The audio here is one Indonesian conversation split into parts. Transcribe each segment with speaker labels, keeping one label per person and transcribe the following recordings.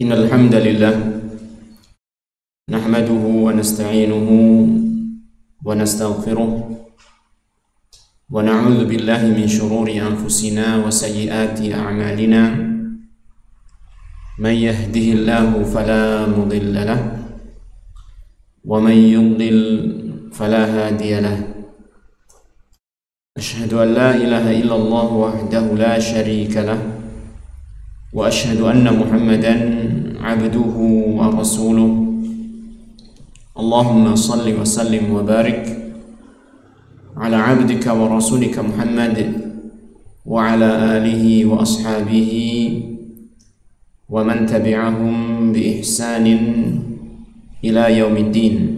Speaker 1: Innal hamdalillah nahmaduhu wa nasta'inuhu wa nastaghfiruh wa na'udzu billahi min shururi anfusina wa sayyiati a'malina man yahdihillahu fala mudilla lahu wa man yudlil fala hadiya lahu ashhadu an la ilaha illallah wahdahu la syarika lahu wa ashhadu anna Muhammadan abduhu wa rasuluh. Allahumma salli wa sallim wa barik ala abdika wa rasulika Muhammad wa ala alihi wa ashabihi wa man tabi'ahum bi ihsanin ila yaumiddin.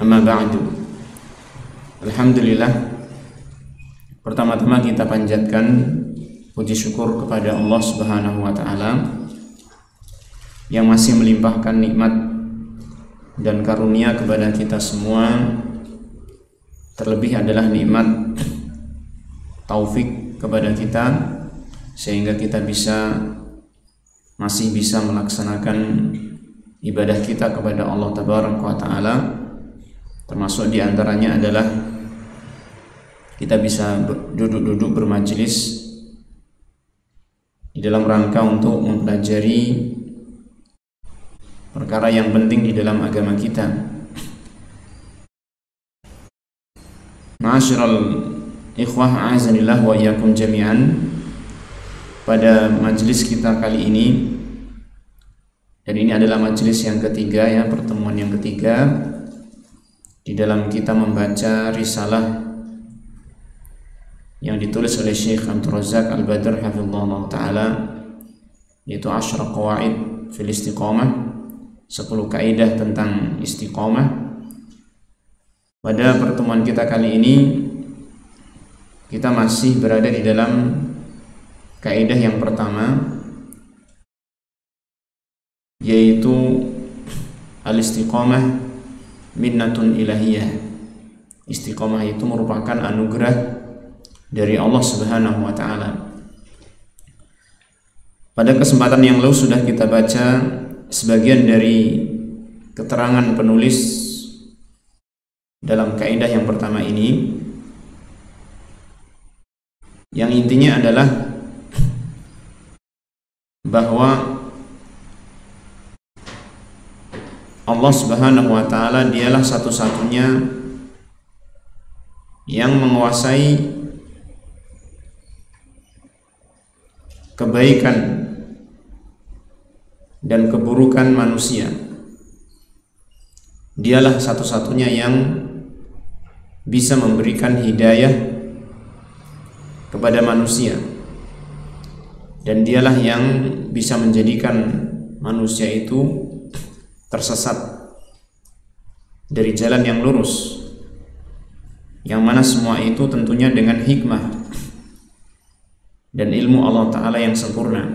Speaker 1: Amma ba'du. Alhamdulillah, pertama-tama kita panjatkan puji syukur kepada Allah Subhanahu wa Ta'ala yang masih melimpahkan nikmat dan karunia kepada kita semua. Terlebih adalah nikmat taufik kepada kita sehingga kita masih bisa melaksanakan ibadah kita kepada Allah Tabaraka wa Ta'ala. Termasuk diantaranya adalah kita bisa duduk-duduk bermajelis di dalam rangka untuk mempelajari perkara yang penting di dalam agama kita. Ma'asyiral ikhwah, a'azanillah wa iyyakum jami'an. Pada majelis kita kali ini, dan ini adalah majelis yang ketiga ya, pertemuan yang ketiga di dalam kita membaca risalah yang ditulis oleh Syekh Abdul Razak Al-Badr hafizahullah ta'ala, yaitu 10 qawaid fil istiqamah, 10 kaidah tentang istiqamah. Pada pertemuan kita kali ini kita masih berada di dalam kaidah yang pertama, yaitu al-istiqamah minnatun ilahiyah. Istiqamah itu merupakan anugerah dari Allah Subhanahu wa Ta'ala. Pada kesempatan yang lalu sudah kita baca sebagian dari keterangan penulis dalam kaidah yang pertama ini, yang intinya adalah bahwa Allah Subhanahu wa Ta'ala dialah satu-satunya yang menguasai kebaikan dan keburukan manusia. Dialah satu-satunya yang bisa memberikan hidayah kepada manusia, dan dialah yang bisa menjadikan manusia itu tersesat dari jalan yang lurus, yang mana semua itu tentunya dengan hikmah dan ilmu Allah Ta'ala yang sempurna,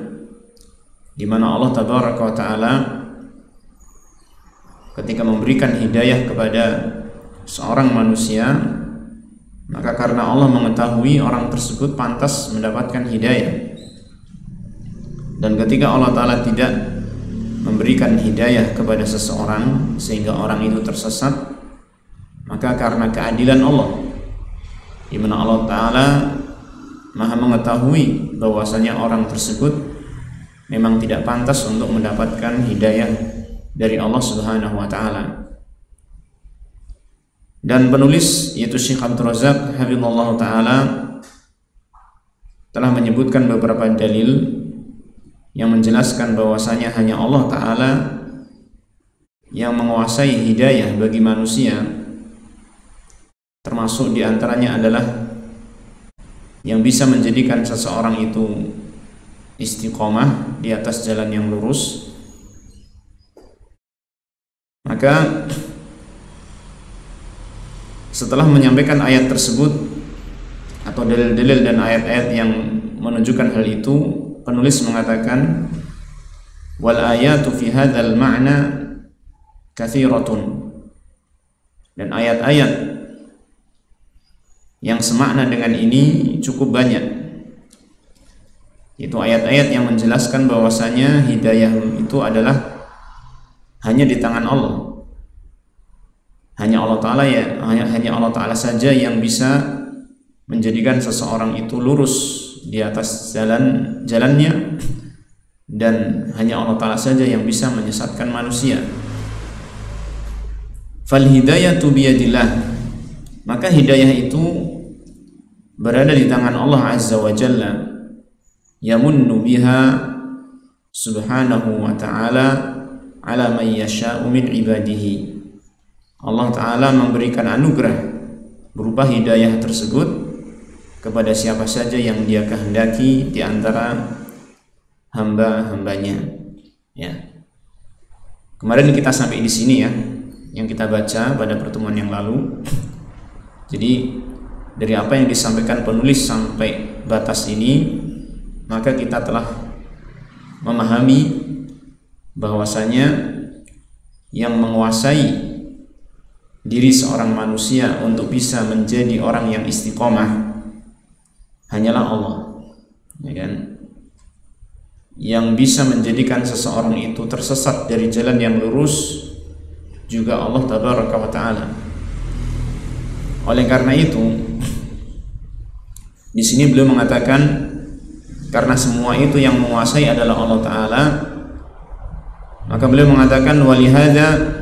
Speaker 1: di mana Allah Tabaraka wa Ta'ala ketika memberikan hidayah kepada seorang manusia, maka karena Allah mengetahui orang tersebut pantas mendapatkan hidayah, dan ketika Allah Ta'ala tidak memberikan hidayah kepada seseorang sehingga orang itu tersesat, maka karena keadilan Allah, di mana Allah Ta'ala Maha mengetahui bahwasanya orang tersebut memang tidak pantas untuk mendapatkan hidayah dari Allah Subhanahu wa Ta'ala. Dan penulis, yaitu Syekh Abdul Razak hafizahullah ta'ala, telah menyebutkan beberapa dalil yang menjelaskan bahwasanya hanya Allah Ta'ala yang menguasai hidayah bagi manusia. Termasuk diantaranya adalah yang bisa menjadikan seseorang itu istiqomah di atas jalan yang lurus. Maka setelah menyampaikan ayat tersebut atau dalil-dalil dan ayat-ayat yang menunjukkan hal itu, penulis mengatakan wal ayatu fi hadzal ma'na katsiratun, dan ayat-ayat yang semakna dengan ini cukup banyak. Itu ayat-ayat yang menjelaskan bahwasanya hidayah itu adalah hanya di tangan Allah. Hanya Allah Ta'ala hanya Allah Ta'ala saja yang bisa menjadikan seseorang itu lurus di atas jalannya, dan hanya Allah Ta'ala saja yang bisa menyesatkan manusia. Fal hidayatu biyadillah, maka hidayah itu berada di tangan Allah Azza wa Jalla, yamunnu biha subhanahu wa ta'ala ala man yasha'u min ibadihi. Allah Ta'ala memberikan anugerah berupa hidayah tersebut kepada siapa saja yang Dia kehendaki di antara hamba-hambanya. Ya. Kemarin kita sampai di sini ya, yang kita baca pada pertemuan yang lalu. Jadi dari apa yang disampaikan penulis sampai batas ini, maka kita telah memahami bahwasanya yang menguasai diri seorang manusia untuk bisa menjadi orang yang istiqomah hanyalah Allah, ya kan? Yang bisa menjadikan seseorang itu tersesat dari jalan yang lurus juga Allah Tabaraka wa Ta'ala. Oleh karena itu, di sini beliau mengatakan karena semua itu yang menguasai adalah Allah Ta'ala, maka beliau mengatakan walihada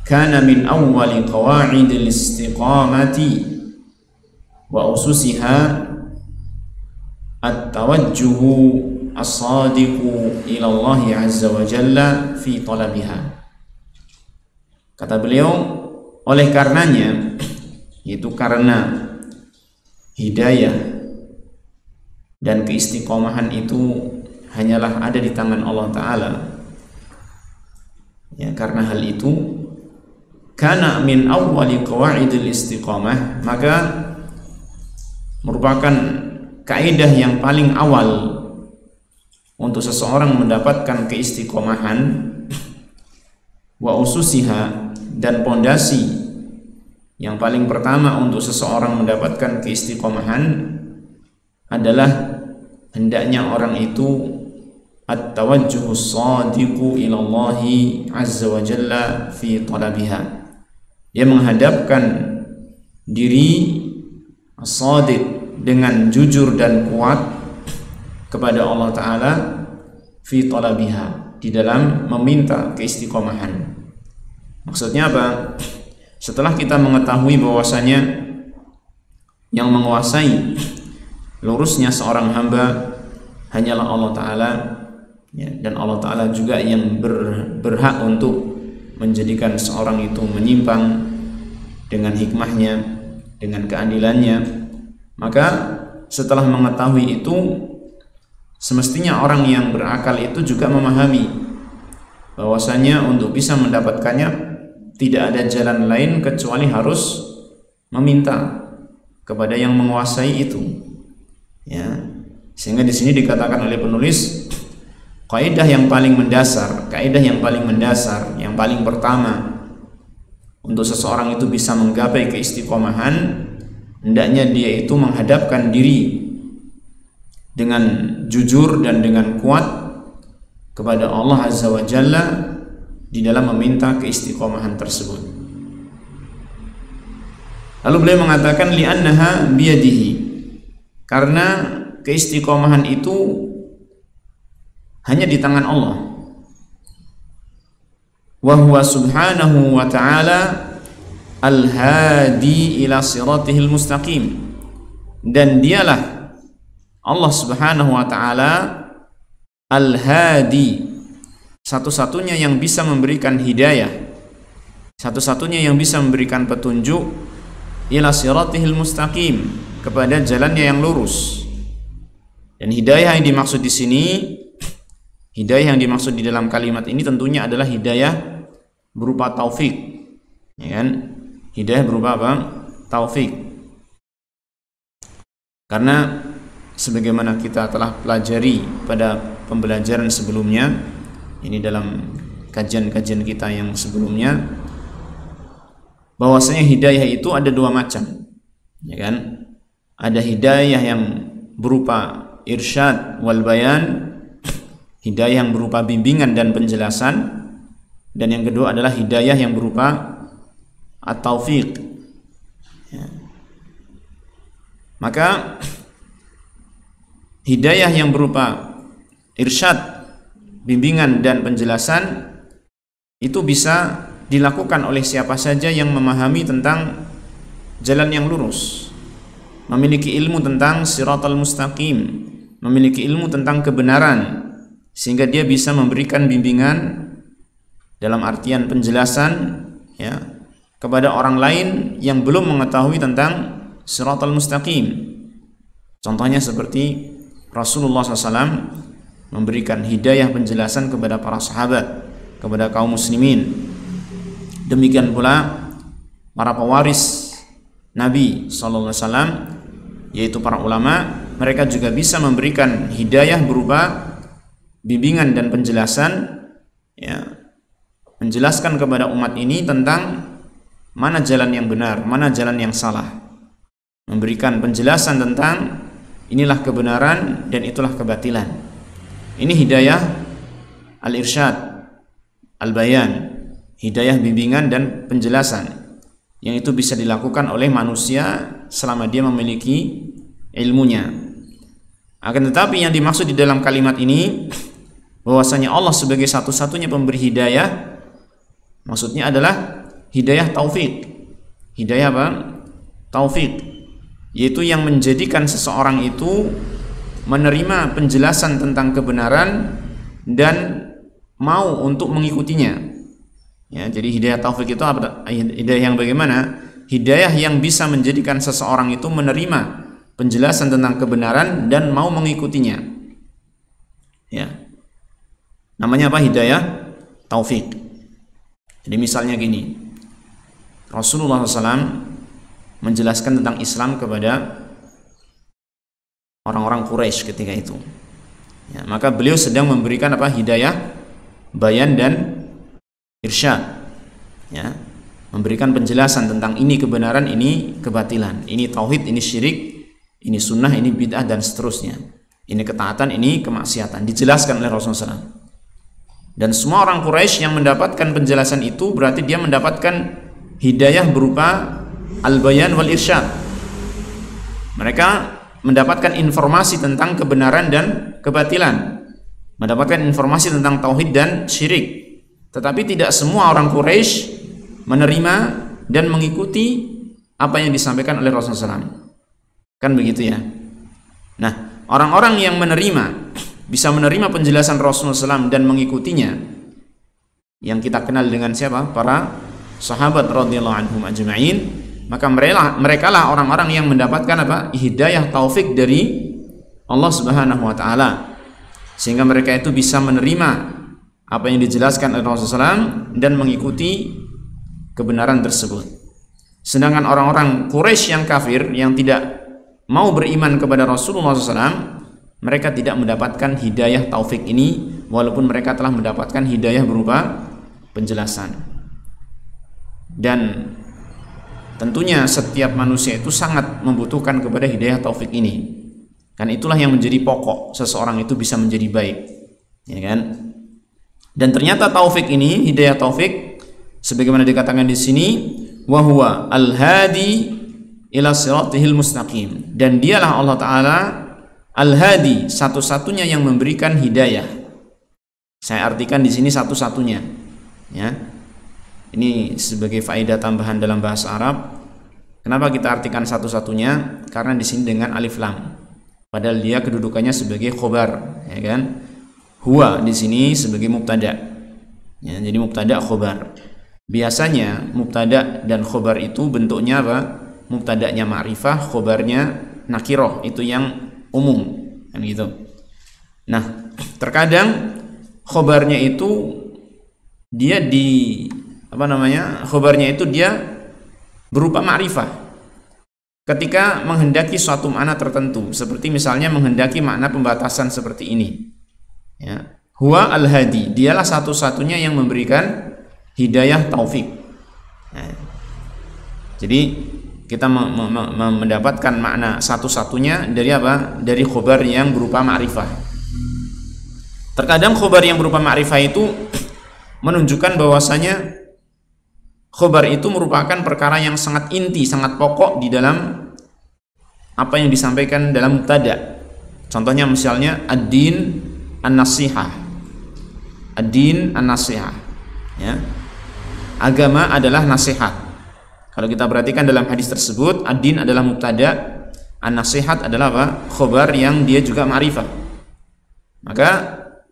Speaker 1: kana min awwali qawa'idil istiqamati wa ususiha at-tawajjuhu as-sadiqu ila Allah Azza wa Jalla fi talabiha. Kata beliau, oleh karenanya, yaitu karena hidayah dan keistiqomahan itu hanyalah ada di tangan Allah Ta'ala, ya, karena hal itu kana min awwali qawaidil istiqamah, maka merupakan kaidah yang paling awal untuk seseorang mendapatkan keistiqomahan, wa ususiha, dan pondasi yang paling pertama untuk seseorang mendapatkan keistiqomahan adalah hendaknya orang itu at-tawajjuhus shadiqu ila Allah Azza wa Jalla fi talabiha. Dia menghadapkan diri shadiq dengan jujur dan kuat kepada Allah Ta'ala fi talabiha, di dalam meminta keistiqomahan. Maksudnya apa? Setelah kita mengetahui bahwasanya yang menguasai lurusnya seorang hamba hanyalah Allah Ta'ala, ya, dan Allah Ta'ala juga yang berhak untuk menjadikan seorang itu menyimpang dengan hikmahnya, dengan keadilannya, maka setelah mengetahui itu, semestinya orang yang berakal itu juga memahami bahwasanya untuk bisa mendapatkannya tidak ada jalan lain kecuali harus meminta kepada yang menguasai itu, ya. Sehingga di sini dikatakan oleh penulis, kaidah yang paling mendasar, yang paling pertama untuk seseorang itu bisa menggapai keistiqomahan, hendaknya dia itu menghadapkan diri dengan jujur dan dengan kuat kepada Allah Azza wa Jalla di dalam meminta keistiqomahan tersebut. Lalu beliau mengatakan li'annaha biyadihi, karena keistiqomahan itu hanya di tangan Allah. Wa huwa subhanahu wa ta'ala al-hadi ila siratihil mustaqim, dan dialah Allah Subhanahu wa ta'ala al-hadi, satu-satunya yang bisa memberikan hidayah, satu-satunya yang bisa memberikan petunjuk ila siratihil mustaqim, kepada jalannya yang lurus. Dan hidayah yang dimaksud di sini, hidayah yang dimaksud di dalam kalimat ini tentunya adalah hidayah berupa taufik, ya kan? Hidayah berupa apa? Taufik. Karena sebagaimana kita telah pelajari pada pembelajaran sebelumnya, ini dalam kajian-kajian kita yang sebelumnya, bahwasanya hidayah itu ada dua macam, ya kan? Ada hidayah yang berupa irsyad wal bayan, hidayah yang berupa bimbingan dan penjelasan, dan yang kedua adalah hidayah yang berupa at-taufiq. Ya. Maka hidayah yang berupa irsyad, bimbingan dan penjelasan itu bisa dilakukan oleh siapa saja yang memahami tentang jalan yang lurus, memiliki ilmu tentang siratal mustaqim, memiliki ilmu tentang kebenaran, sehingga dia bisa memberikan bimbingan dalam artian penjelasan, ya, kepada orang lain yang belum mengetahui tentang siratal mustaqim. Contohnya seperti Rasulullah SAW memberikan hidayah penjelasan kepada para sahabat, kepada kaum muslimin. Demikian pula para pewaris Nabi SAW, yaitu para ulama, mereka juga bisa memberikan hidayah berupa bimbingan dan penjelasan, ya, menjelaskan kepada umat ini tentang mana jalan yang benar, mana jalan yang salah, memberikan penjelasan tentang inilah kebenaran dan itulah kebatilan. Ini hidayah al-irsyad, al-bayan, hidayah bimbingan dan penjelasan, yang itu bisa dilakukan oleh manusia selama dia memiliki ilmunya. Akan tetapi yang dimaksud di dalam kalimat ini, bahwasanya Allah sebagai satu-satunya pemberi hidayah, maksudnya adalah hidayah taufik. Hidayah apa? Taufik, yaitu yang menjadikan seseorang itu menerima penjelasan tentang kebenaran dan mau untuk mengikutinya. Ya, jadi hidayah taufik itu apa? Hidayah yang bagaimana? Hidayah yang bisa menjadikan seseorang itu menerima penjelasan tentang kebenaran dan mau mengikutinya. Ya. Namanya apa? Hidayah taufik. Jadi misalnya gini, Rasulullah SAW menjelaskan tentang Islam kepada orang-orang Quraisy ketika itu. Ya, maka beliau sedang memberikan apa? Hidayah bayan dan irsyad, ya, memberikan penjelasan tentang ini kebenaran, ini kebatilan, ini tauhid, ini syirik, ini sunnah, ini bid'ah dan seterusnya, ini ketaatan, ini kemaksiatan, dijelaskan oleh Rasulullah SAW. Dan semua orang Quraisy yang mendapatkan penjelasan itu berarti dia mendapatkan hidayah berupa al-bayan wal irsyad. Mereka mendapatkan informasi tentang kebenaran dan kebatilan, mendapatkan informasi tentang tauhid dan syirik. Tetapi tidak semua orang Quraisy menerima dan mengikuti apa yang disampaikan oleh Rasulullah SAW. Kan begitu ya. Nah, orang-orang yang bisa menerima penjelasan Rasulullah SAW dan mengikutinya, yang kita kenal dengan siapa? Para sahabat radhiyallahu anhum ajma'in. Maka mereka lah orang-orang yang mendapatkan apa? Hidayah taufik dari Allah Subhanahu wa taala, sehingga mereka itu bisa menerima apa yang dijelaskan oleh Rasulullah SAW dan mengikuti kebenaran tersebut. Sedangkan orang-orang Quraisy yang kafir, yang tidak mau beriman kepada Rasulullah SAW, mereka tidak mendapatkan hidayah taufik ini, walaupun mereka telah mendapatkan hidayah berupa penjelasan. Dan tentunya setiap manusia itu sangat membutuhkan kepada hidayah taufik ini. Kan itulah yang menjadi pokok seseorang itu bisa menjadi baik, ya kan? Dan ternyata taufik ini, hidayah taufik, sebagaimana dikatakan di sini, wa huwa al-hadi ila siratihil mustaqim, dan dialah Allah Ta'ala al-hadi, satu-satunya yang memberikan hidayah. Saya artikan di sini satu-satunya, ya. Ini sebagai faedah tambahan dalam bahasa Arab. Kenapa kita artikan satu-satunya? Karena di sini dengan alif lam, padahal dia kedudukannya sebagai khobar, ya kan? Huwa di sini sebagai mubtada, ya, jadi mubtada khobar. Biasanya mubtada dan khobar itu bentuknya apa? Mubtadanya ma'rifah, khobarnya nakiroh, itu yang umum, kan gitu. Nah, terkadang khobarnya itu dia khobarnya itu dia berupa ma'rifah ketika menghendaki suatu makna tertentu, seperti misalnya menghendaki makna pembatasan seperti ini. Ya, huwa al-hadi, dialah satu-satunya yang memberikan hidayah taufik. Nah, jadi kita mendapatkan makna satu-satunya dari apa? Dari khobar yang berupa ma'rifah. Terkadang khobar yang berupa ma'rifah itu menunjukkan bahwasanya khobar itu merupakan perkara yang sangat inti, sangat pokok di dalam apa yang disampaikan dalam mubtada. Contohnya misalnya ad-din an-nasihah. Ad-din an-nasihah. Ya. Agama adalah nasihat. Kalau kita perhatikan dalam hadis tersebut, ad-din adalah mubtada, an-nasihat adalah apa? Khobar yang dia juga ma'rifah. Maka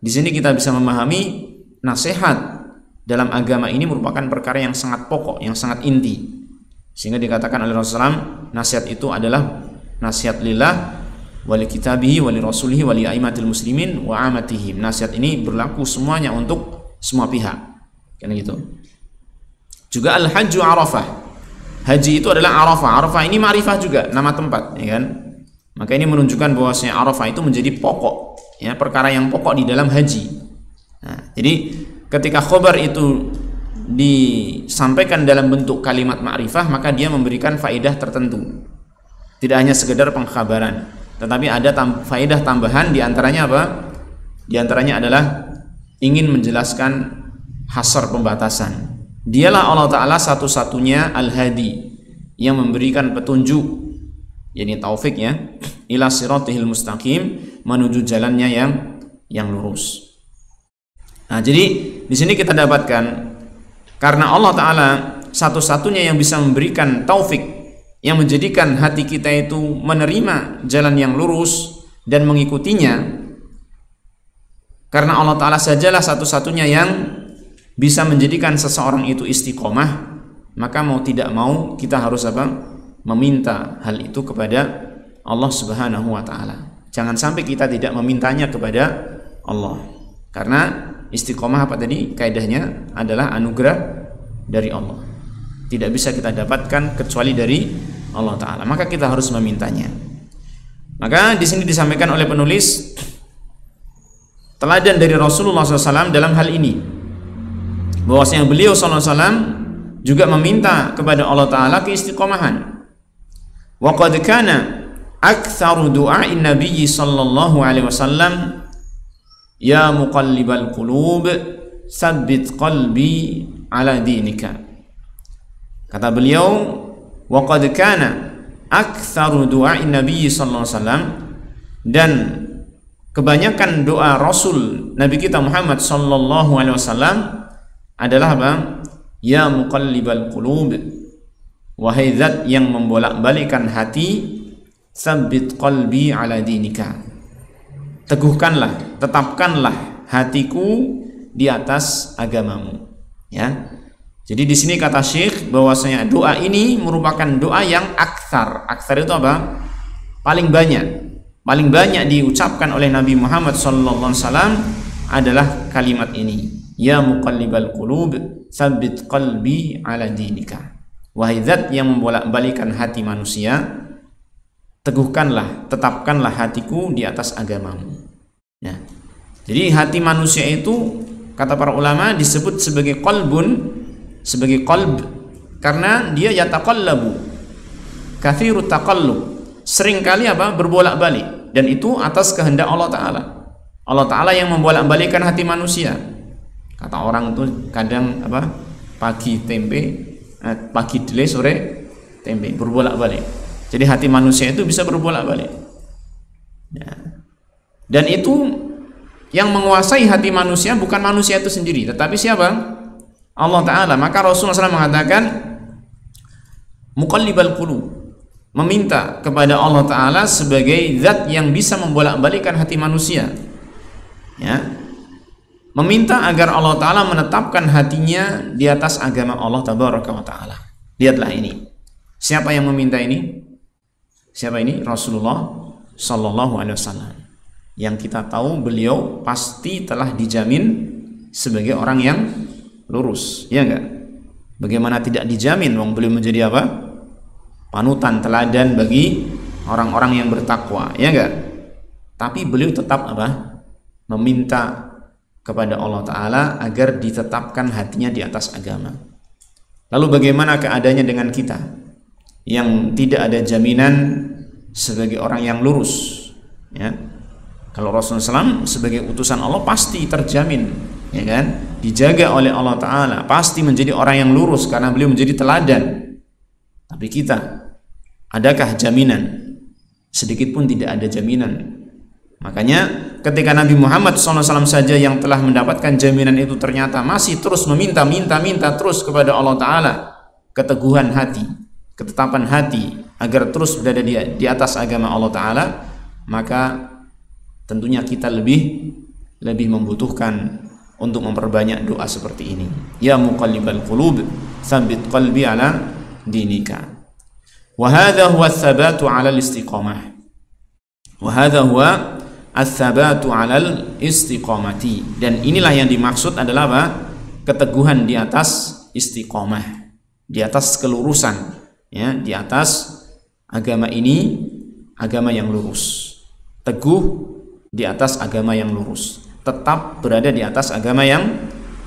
Speaker 1: di sini kita bisa memahami nasihat dalam agama ini merupakan perkara yang sangat pokok, yang sangat inti. Sehingga dikatakan oleh Rasulullah SAW, nasihat itu adalah nasihat lillah, wali kitabihi, wali rasulihi, wali aimatil muslimin, wa amatihim. Nasihat ini berlaku semuanya untuk semua pihak. Kan gitu. Juga al-hajju arafah. Haji itu adalah Arafah. Arafah ini ma'rifah juga, nama tempat, ya kan? Maka ini menunjukkan bahwasanya Arafah itu menjadi pokok, ya, perkara yang pokok di dalam haji. Nah, jadi ketika khobar itu disampaikan dalam bentuk kalimat ma'rifah, maka dia memberikan faedah tertentu. Tidak hanya sekedar pengkhabaran, tetapi ada faedah tambahan. Di antaranya apa? Di antaranya adalah ingin menjelaskan hasar, pembatasan. Dialah Allah Ta'ala satu-satunya Al-Hadi, yang memberikan petunjuk, yakni taufik, ya, ila siratihil mustaqim, menuju jalannya yang lurus. Nah, jadi di sini kita dapatkan karena Allah Ta'ala satu-satunya yang bisa memberikan taufik, yang menjadikan hati kita itu menerima jalan yang lurus dan mengikutinya. Karena Allah Ta'ala sajalah satu-satunya yang bisa menjadikan seseorang itu istiqomah, maka mau tidak mau kita harus apa? Meminta hal itu kepada Allah Subhanahu wa Ta'ala. Jangan sampai kita tidak memintanya kepada Allah. Karena istiqomah apa tadi? Kaidahnya adalah anugerah dari Allah. Tidak bisa kita dapatkan kecuali dari Allah Ta'ala. Maka kita harus memintanya. Maka di sini disampaikan oleh penulis teladan dari Rasulullah SAW dalam hal ini, bahwasanya beliau SAW juga meminta kepada Allah Ta'ala keistiqomahan. Wa qad kana aktsaru du'a'in nabiyyi sallallahu alaihi wasallam ya muqallibal qulub tsabbit qalbi ala dinika. Kata beliau, wa qad kana aktsaru du'a'in nabiyyi sallallahu alaihi wasallam, dan kebanyakan doa Rasul Nabi kita Muhammad sallallahu alaihi wasallam adalah apa? Ya muqallibal qulub, wahai zat yang membolak-balikkan hati, tsabbit qalbi ala dinika, teguhkanlah, tetapkanlah hatiku di atas agamamu. Ya. Jadi di sini kata Syekh bahwasanya doa ini merupakan doa yang aktsar. Aktsar itu apa? Paling banyak. Paling banyak diucapkan oleh Nabi Muhammad sallallahu alaihi wasallam adalah kalimat ini. Ya muqallibal qulub, tsabbit qalbi ala dinika. Wahai zat yang membolak-balikan hati manusia, teguhkanlah, tetapkanlah hatiku di atas agamamu. Ya. Jadi hati manusia itu kata para ulama disebut sebagai qalbun, sebagai qalb karena dia yataqallabu, katsirut taqallub, seringkali apa? Berbolak-balik, dan itu atas kehendak Allah Ta'ala. Allah Ta'ala yang membolak-balikkan hati manusia. Kata orang itu kadang apa? Pagi tempe, pagi delay, sore tempe, berbolak-balik. Jadi hati manusia itu bisa berbolak-balik. Ya. Dan itu yang menguasai hati manusia bukan manusia itu sendiri, tetapi siapa? Allah Ta'ala. Maka Rasulullah SAW mengatakan muqallibal qulub, meminta kepada Allah Ta'ala sebagai zat yang bisa membolak-balikkan hati manusia. Ya. Meminta agar Allah Ta'ala menetapkan hatinya di atas agama Allah Tabaraka wa Ta'ala. Lihatlah ini. Siapa yang meminta ini? Siapa ini? Rasulullah Sallallahu Alaihi Wasallam. Yang kita tahu beliau pasti telah dijamin sebagai orang yang lurus. Ya enggak? Bagaimana tidak dijamin? Wong beliau menjadi apa? Panutan, teladan bagi orang-orang yang bertakwa. Ya enggak? Tapi beliau tetap apa? Meminta kepada Allah Ta'ala agar ditetapkan hatinya di atas agama. Lalu bagaimana keadaannya dengan kita? yang tidak ada jaminan sebagai orang yang lurus, ya. Kalau Rasulullah SAW sebagai utusan Allah pasti terjamin, ya kan, dijaga oleh Allah Ta'ala, pasti menjadi orang yang lurus karena beliau menjadi teladan. Tapi kita, adakah jaminan? Sedikit pun tidak ada jaminan. Makanya ketika Nabi Muhammad SAW saja yang telah mendapatkan jaminan itu ternyata masih terus meminta terus kepada Allah Ta'ala keteguhan hati, ketetapan hati agar terus berada di atas agama Allah Ta'ala, maka tentunya kita lebih membutuhkan untuk memperbanyak doa seperti ini. Ya muqallibal qulub, tsabbit qalbi ala dinika. Wa hadha huwa ats-tsabatu 'ala al-istiqamah. Wa hadha huwa ats-tsabatu 'ala al-istiqamati. Dan inilah yang dimaksud adalah apa? Keteguhan di atas istiqamah, di atas kelurusan, ya, di atas agama ini, agama yang lurus. Teguh di atas agama yang lurus, tetap berada di atas agama yang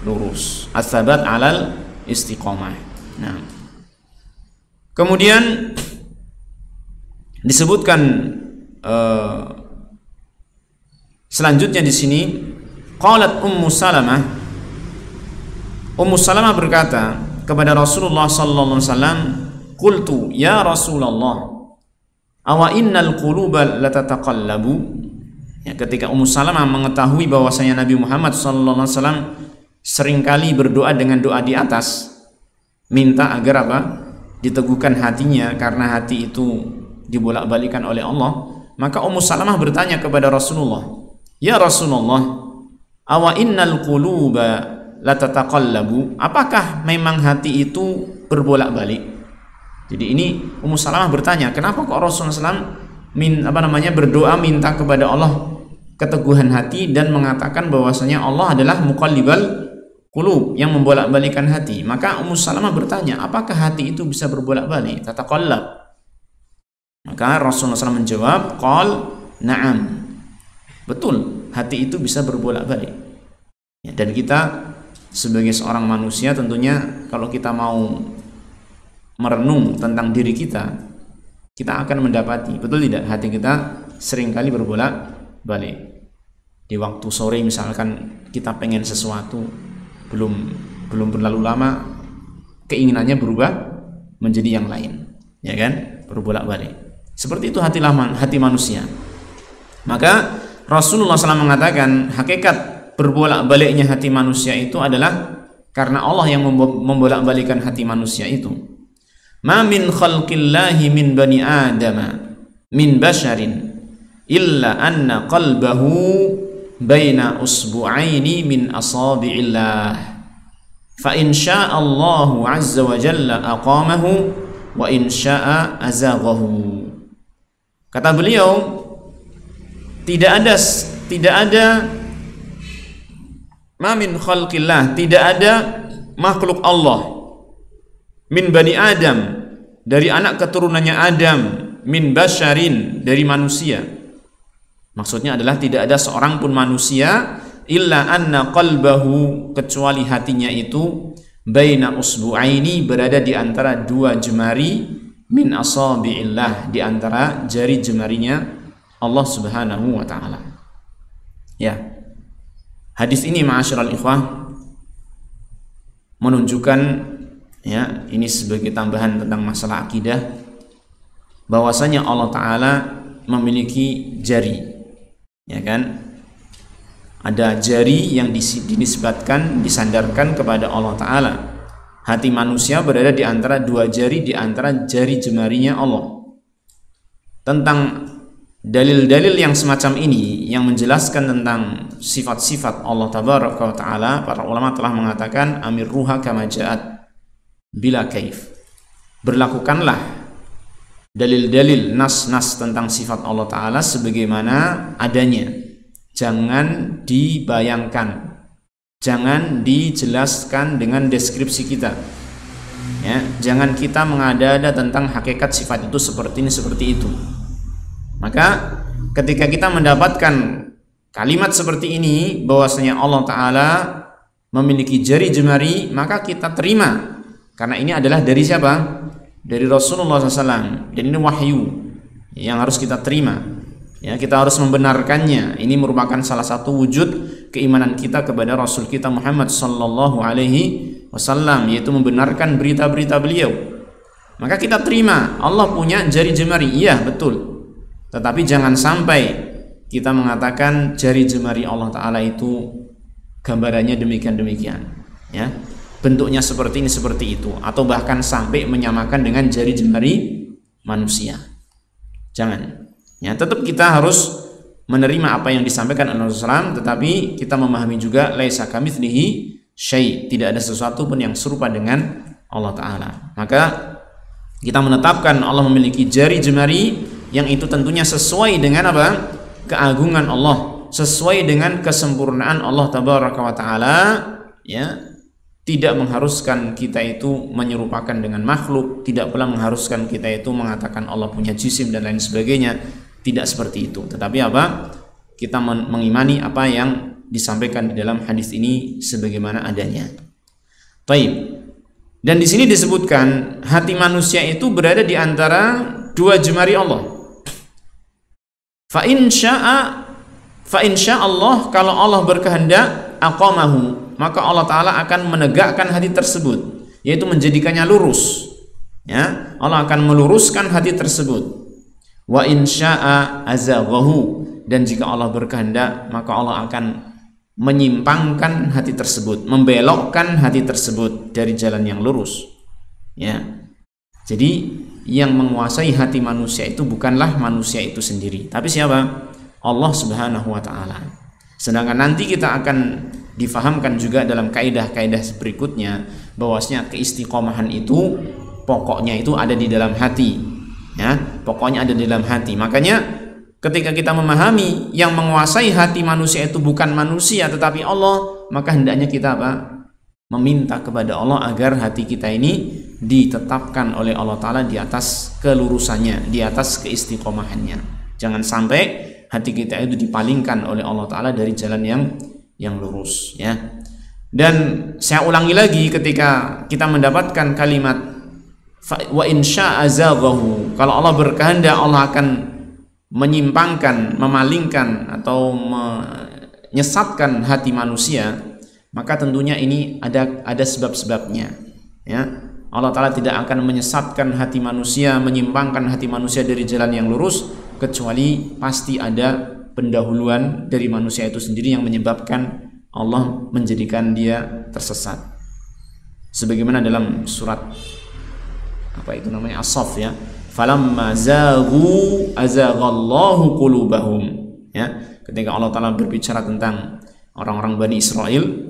Speaker 1: lurus. Ats-tsabat 'alal istiqamah. Nah, kemudian disebutkan selanjutnya di sini, qalat Ummu Salamah berkata kepada Rasulullah sallallahu alaihi wasallam, qultu ya Rasulullah, awa innal quluba latataqallabu. Ya, ketika Ummu Salamah mengetahui bahwasanya Nabi Muhammad sallallahu alaihi wasallam seringkali berdoa dengan doa di atas, minta agar apa? Diteguhkan hatinya karena hati itu dibolak-balikan oleh Allah, maka Ummu Salamah bertanya kepada Rasulullah, "Ya Rasulullah, awa innal quluba latataqallabu?" Apakah memang hati itu berbolak-balik? Jadi ini Ummu Salamah bertanya, kenapa kok Rasulullah SAW berdoa minta kepada Allah keteguhan hati dan mengatakan bahwasanya Allah adalah muqallibal qulub, yang membolak-balikan hati. Maka Ummu Salamah bertanya, apakah hati itu bisa berbolak-balik, tataqallab? Maka Rasulullah SAW menjawab, qal na'am, betul, hati itu bisa berbolak-balik. Ya, dan kita sebagai seorang manusia tentunya kalau kita mau merenung tentang diri kita akan mendapati, betul tidak, hati kita seringkali berbolak-balik. Di waktu sore misalkan kita pengen sesuatu, belum berlalu lama keinginannya berubah menjadi yang lain, ya kan, berbolak-balik. Seperti itu hati manusia. Maka Rasulullah SAW mengatakan hakikat berbolak-baliknya hati manusia itu adalah karena Allah yang membolak-balikan hati manusia itu. Ma min khalqillahi min bani adama min basharin illa anna qalbahu baina usbu'aini min asabi'illah fa in syaa Allahu 'azza wa jalla aqamahu wa in syaa azaghahu. Kata beliau, tidak ada ma min khalqillah, tidak ada makhluk Allah, min bani Adam, dari anak keturunannya Adam, min basharin, dari manusia. Maksudnya adalah tidak ada seorang pun manusia illa anna qalbahu, kecuali hatinya itu baina usbu'aini, berada di antara dua jemari, min asabi'illah, di antara jari jemarinya Allah Subhanahu wa ta'ala. Ya. Hadis ini ma'asyiral ikhwah menunjukkan, ya, ini sebagai tambahan tentang masalah akidah, bahwasanya Allah Ta'ala memiliki jari, ya kan, ada jari yang dinisbatkan, disandarkan kepada Allah Ta'ala. Hati manusia berada di antara dua jari, di antara jari jemarinya Allah. Tentang dalil-dalil yang semacam ini yang menjelaskan tentang sifat-sifat Allah Tabaraka wa Ta'ala, para ulama telah mengatakan amirruha kama ja'at bila kaif. Berlakukanlah dalil-dalil, nas-nas tentang sifat Allah Ta'ala sebagaimana adanya. Jangan dibayangkan, jangan dijelaskan dengan deskripsi kita, ya. Jangan kita mengada-ada tentang hakikat sifat itu seperti ini, seperti itu. Maka ketika kita mendapatkan kalimat seperti ini, bahwasanya Allah Ta'ala memiliki jari jemari, maka kita terima, karena ini adalah dari siapa? dari Rasulullah SAW, dan ini wahyu yang harus kita terima. Ya, kita harus membenarkannya. Ini merupakan salah satu wujud keimanan kita kepada Rasul kita Muhammad sallallahu alaihi wasallam, yaitu membenarkan berita-berita beliau. Maka kita terima Allah punya jari jemari, iya betul. Tetapi jangan sampai kita mengatakan jari jemari Allah Ta'ala itu gambarannya demikian-demikian, ya, bentuknya seperti ini, seperti itu, atau bahkan sampai menyamakan dengan jari jemari manusia. Jangan. Ya, tetap kita harus menerima apa yang disampaikan oleh Rasulullah SAW, tetapi kita memahami juga laisa kamitslihi syai', tidak ada sesuatu pun yang serupa dengan Allah Ta'ala. Maka kita menetapkan Allah memiliki jari jemari yang itu tentunya sesuai dengan apa? Keagungan Allah, sesuai dengan kesempurnaan Allah Tabaraka wa Ta'ala, ya. Tidak mengharuskan kita itu menyerupakan dengan makhluk, tidak pula mengharuskan kita itu mengatakan Allah punya jisim dan lain sebagainya. Tidak seperti itu. Tetapi apa? Kita mengimani apa yang disampaikan di dalam hadis ini sebagaimana adanya. Taib. Dan di sini disebutkan hati manusia itu berada di antara dua jemari Allah. Fa in syaa Allah, kalau Allah berkehendak, aqamahu, maka Allah Ta'ala akan menegakkan hati tersebut, yaitu menjadikannya lurus, ya. Allah akan meluruskan hati tersebut. Wa in syaa azaghahu, dan jika Allah berkehendak, maka Allah akan menyimpangkan hati tersebut, membelokkan hati tersebut dari jalan yang lurus, ya. Jadi yang menguasai hati manusia itu bukanlah manusia itu sendiri, tapi siapa? Allah Subhanahu wa Ta'ala. Sedangkan nanti kita akan difahamkan juga dalam kaidah-kaidah berikutnya bahwasanya keistiqomahan itu pokoknya itu ada di dalam hati, ya, pokoknya ada di dalam hati. Makanya ketika kita memahami yang menguasai hati manusia itu bukan manusia tetapi Allah, maka hendaknya kita apa? Meminta kepada Allah agar hati kita ini ditetapkan oleh Allah Ta'ala di atas kelurusannya, di atas keistiqomahannya. Jangan sampai hati kita itu dipalingkan oleh Allah Ta'ala dari jalan yang lurus, ya. Dan saya ulangi lagi, ketika kita mendapatkan kalimat wa insya azaghahu, kalau Allah berkehendak Allah akan menyimpangkan, memalingkan atau menyesatkan hati manusia, maka tentunya ini ada sebab-sebabnya, ya. Allah Ta'ala tidak akan menyesatkan hati manusia, menyimpangkan hati manusia dari jalan yang lurus, kecuali pasti ada pendahuluan dari manusia itu sendiri yang menyebabkan Allah menjadikan dia tersesat. Sebagaimana dalam surat apa itu namanya, As-Saff, ya, falamma zaghu azaghallahu qulubahum, ya, ketika Allah Ta'ala berbicara tentang orang-orang Bani Israel,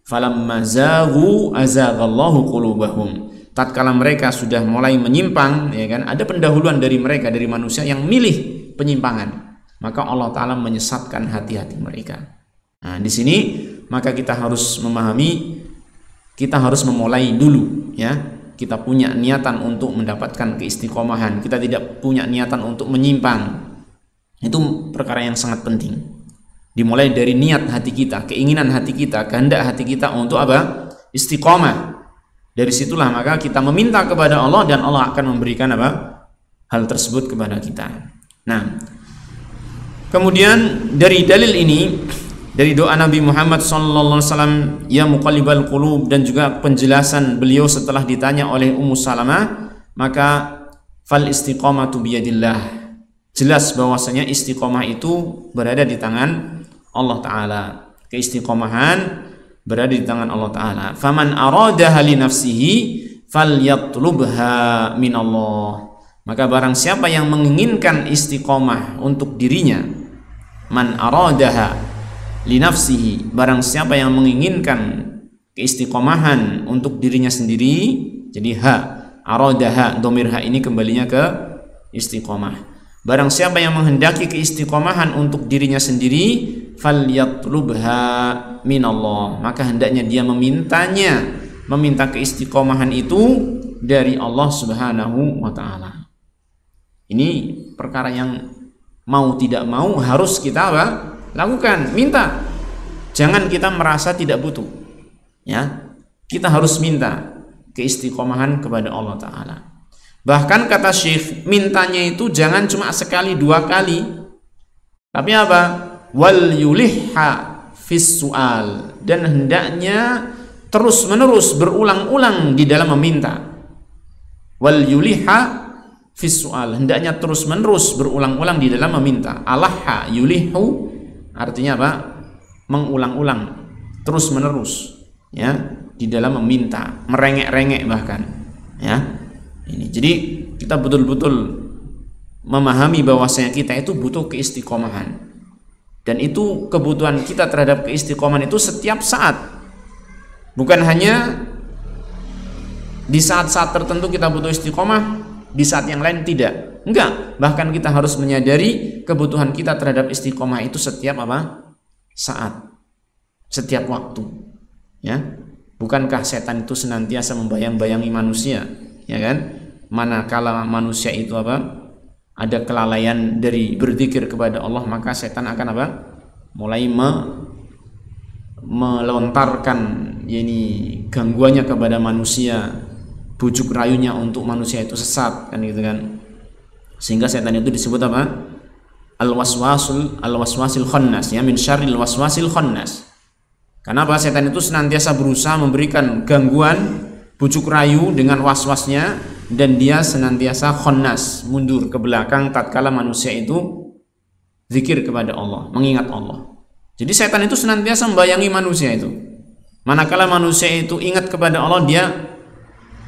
Speaker 1: falamma zaghu azaghallahu qulubahum, tatkala mereka sudah mulai menyimpang, ya kan, ada pendahuluan dari mereka, dari manusia yang milih penyimpangan, maka Allah Ta'ala menyesatkan hati-hati mereka. Nah, di sini maka kita harus memahami, kita harus memulai dulu, ya. Kita punya niatan untuk mendapatkan keistiqomahan, kita tidak punya niatan untuk menyimpang. Itu perkara yang sangat penting. Dimulai dari niat hati kita, keinginan hati kita, kehendak hati kita untuk apa? Istiqomah. Dari situlah maka kita meminta kepada Allah dan Allah akan memberikan apa? Hal tersebut kepada kita. Nah, kemudian dari dalil ini, dari doa Nabi Muhammad SAW, ya muqallibal qulub, dan juga penjelasan beliau setelah ditanya oleh Ummu Salamah, maka fal istiqamatu biyadillah, jelas bahwasanya istiqomah itu berada di tangan Allah Ta'ala. Keistiqomahan berada di tangan Allah Ta'ala. Faman aradaha li nafsihi falyatlubha minallah, maka barang siapa yang menginginkan istiqomah untuk dirinya, man aradaha li nafsihi, barang siapa yang menginginkan keistiqomahan untuk dirinya sendiri, jadi ha, aradaha, domir ha ini kembalinya ke istiqomah. Barang siapa yang menghendaki keistiqomahan untuk dirinya sendiri, falyatlubha minallah, maka hendaknya dia meminta keistiqomahan itu dari Allah Subhanahu wa Ta'ala. Ini perkara yang mau tidak mau harus kita apa? Lakukan, minta. Jangan kita merasa tidak butuh, ya. Kita harus minta keistiqomahan kepada Allah Ta'ala. Bahkan kata Syekh, mintanya itu jangan cuma sekali dua kali, tapi apa? Wal yulihha fis su'al, dan hendaknya terus menerus berulang-ulang di dalam meminta. Wal yulihha fis su'al, hendaknya terus menerus berulang-ulang di dalam meminta. Alahha yulihu artinya apa? Mengulang-ulang, terus menerus, ya, di dalam meminta, merengek-rengek bahkan, ya. Ini jadi kita betul-betul memahami bahwasanya kita itu butuh keistiqomahan, dan itu kebutuhan kita terhadap keistiqomahan itu setiap saat, bukan hanya di saat-saat tertentu kita butuh istiqomah, di saat yang lain tidak. Enggak, bahkan kita harus menyadari kebutuhan kita terhadap istiqomah itu setiap apa? Saat, setiap waktu, ya. Bukankah setan itu senantiasa membayang-bayangi manusia, ya kan? Manakala manusia itu apa? Ada kelalaian dari berzikir kepada Allah, maka setan akan apa? Mulai melontarkan gangguannya kepada manusia, bujuk rayunya untuk manusia itu sesat, kan gitu kan. Sehingga setan itu disebut apa? Al-waswasil khannas, ya, min syarril waswasil khannas. Karena apa? Setan itu senantiasa berusaha memberikan gangguan, bujuk rayu dengan waswasnya, dan dia senantiasa khannas, mundur ke belakang tatkala manusia itu zikir kepada Allah, mengingat Allah. Jadi setan itu senantiasa membayangi manusia itu. Manakala manusia itu ingat kepada Allah, dia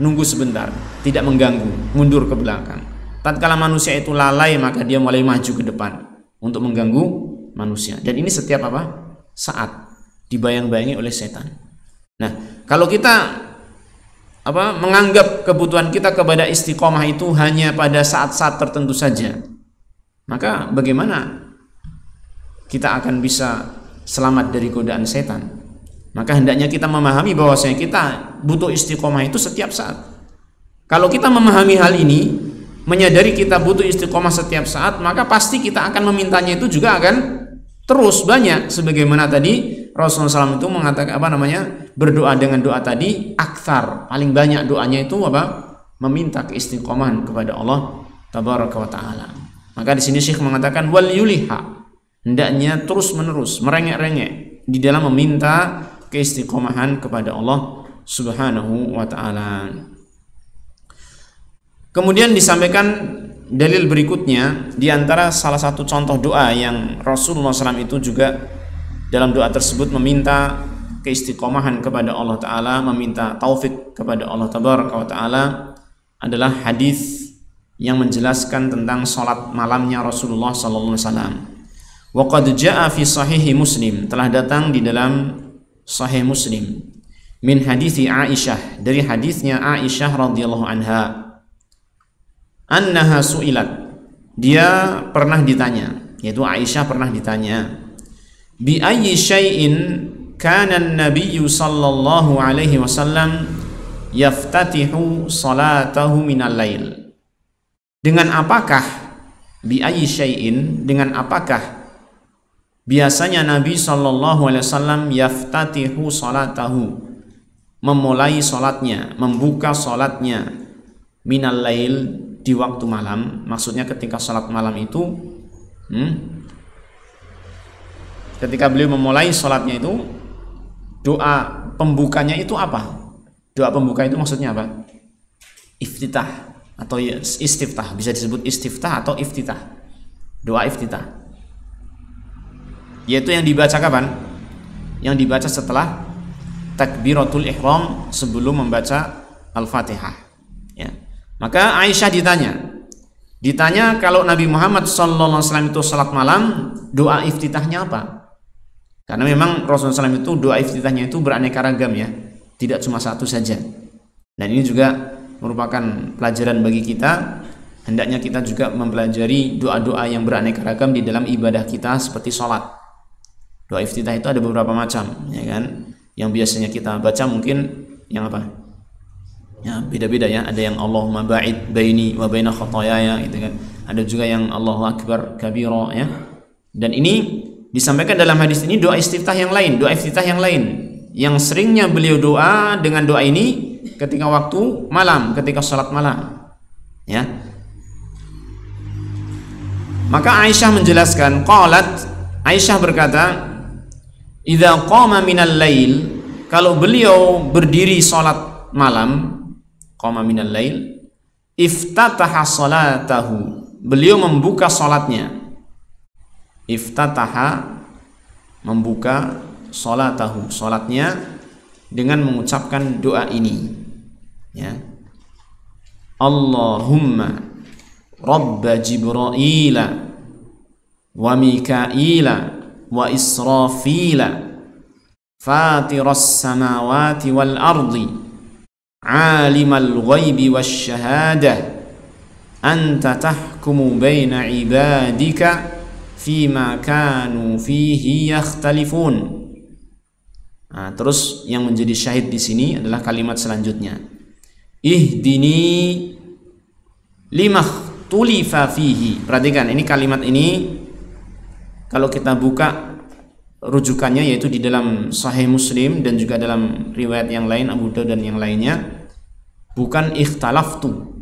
Speaker 1: nunggu sebentar, tidak mengganggu, mundur ke belakang. Tatkala manusia itu lalai, maka dia mulai maju ke depan untuk mengganggu manusia. Dan ini setiap apa? Saat dibayang-bayangi oleh setan. Nah, kalau kita menganggap kebutuhan kita kepada istiqomah itu hanya pada saat-saat tertentu saja, maka bagaimana kita akan bisa selamat dari godaan setan? Maka hendaknya kita memahami bahwasanya kita butuh istiqomah itu setiap saat. Kalau kita memahami hal ini, menyadari kita butuh istiqomah setiap saat, maka pasti kita akan memintanya itu juga akan terus banyak. Sebagaimana tadi Rasulullah SAW itu mengatakan berdoa dengan doa tadi, aktsar, paling banyak doanya itu meminta keistiqomahan kepada Allah tabaraka wa taala. Maka di sini Syekh mengatakan wal yuliha, hendaknya terus menerus merengek-rengek di dalam meminta keistiqomahan kepada Allah Subhanahu wa taala. Kemudian disampaikan dalil berikutnya, di antara salah satu contoh doa yang Rasulullah SAW itu juga dalam doa tersebut meminta keistiqomahan kepada Allah Ta'ala, meminta taufik kepada Allah Tabaraka wa Ta'ala, adalah hadis yang menjelaskan tentang salat malamnya Rasulullah SAW. Wa qad jaa fi sahih Muslim, telah datang di dalam Sahih Muslim, min hadithi Aisyah, dari hadisnya Aisyah radhiyallahu anha, annaha su'ilat, dia pernah ditanya, yaitu Aisyah pernah ditanya, bi ayyi syai'in kana an-nabiyyu sallallahu alaihi wasallam yaftatihu salatahu minal lail. Dengan apakah, bi ayyi syai'in, dengan apakah biasanya Nabi sallallahu alaihi wasallam yaftatihu salatahu, memulai salatnya, membuka salatnya, minal lail, di waktu malam. Maksudnya ketika salat malam itu, ketika beliau memulai salatnya itu, doa pembukanya itu apa? Doa pembuka itu maksudnya apa? Iftitah atau istiftah, bisa disebut istiftah atau iftitah. Doa iftitah, yaitu yang dibaca kapan? Yang dibaca setelah takbiratul ihram, sebelum membaca Al-Fatihah, ya. Maka Aisyah ditanya kalau Nabi Muhammad SAW itu salat malam, doa iftitahnya apa? Karena memang Rasulullah SAW itu doa iftitahnya itu beraneka ragam, ya, tidak cuma satu saja. Dan ini juga merupakan pelajaran bagi kita. Hendaknya kita juga mempelajari doa-doa yang beraneka ragam di dalam ibadah kita seperti salat. Doa iftitah itu ada beberapa macam, ya kan? Yang biasanya kita baca mungkin yang apa? Ya, beda-beda, ya. Ada yang Allahumma ba'id baini wa baina khataayaya, gitu kan. Ada juga yang Allahu akbar kabira, ya. Dan ini disampaikan dalam hadis ini doa istiftah yang lain, doa iftitah yang lain, yang seringnya beliau doa dengan doa ini ketika waktu malam, ketika salat malam, Ya. Maka Aisyah menjelaskan, qalat, Aisyah berkata, idza qama minal lail, kalau beliau berdiri salat malam, qama minal lail, iftataha salatahu, beliau membuka salatnya. Iftataha, membuka salatahu, salatnya dengan mengucapkan doa ini, ya. Allahumma Rabba Jibra'ila wa Mika'ila wa Israfila Fatiras samawati wal ardi Alimal ghaibi wasyahadah Anta tahkumu baina ibadika Fima kanu fihi yakhtalifun. Nah, terus yang menjadi syahid di sini adalah kalimat selanjutnya. Ihdini limakhtulifa fihi. Perhatikan, ini kalimat ini kalau kita buka rujukannya yaitu di dalam Sahih Muslim dan juga dalam riwayat yang lain Abu Daud dan yang lainnya, bukan ikhtalaftu.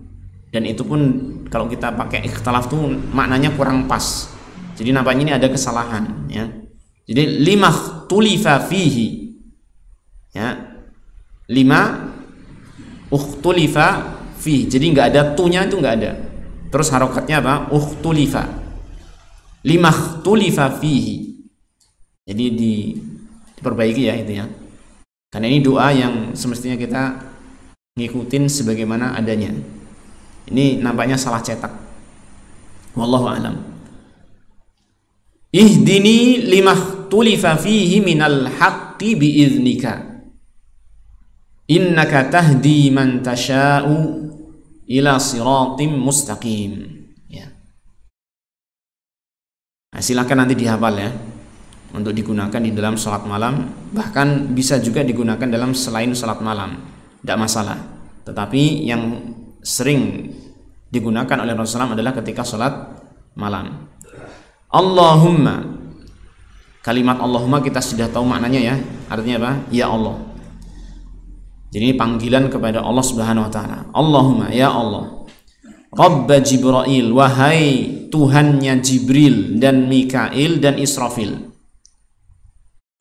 Speaker 1: Dan itu pun kalau kita pakai ikhtalaftu maknanya kurang pas. Jadi nampaknya ini ada kesalahan, ya. Jadi limakhtulifa fihi, ya. Lima ukhtulifa fihi. Jadi nggak ada tunya, itu nggak ada. Terus harokatnya apa? Ukhtulifa. Limakhtulifa fihi. Jadi diperbaiki ya itu ya. Karena ini doa yang semestinya kita ngikutin sebagaimana adanya. Ini nampaknya salah cetak. Wallahu a'lam. Ihdini limakhtulifa fihi minal haqqi biiznika innaka tahdi man tasha'u ila siratim mustaqim, ya. Nah, silakan nanti dihafal ya untuk digunakan di dalam salat malam, bahkan bisa juga digunakan dalam selain salat malam, tidak masalah. Tetapi yang sering digunakan oleh Rasulullah adalah ketika salat malam. Allahumma, kalimat Allahumma kita sudah tahu maknanya ya, artinya apa? Ya Allah. Jadi ini panggilan kepada Allah Subhanahu wa taala. Allahumma, ya Allah. Rabb Jibril, wahai Tuhannya Jibril dan Mikail dan Israfil.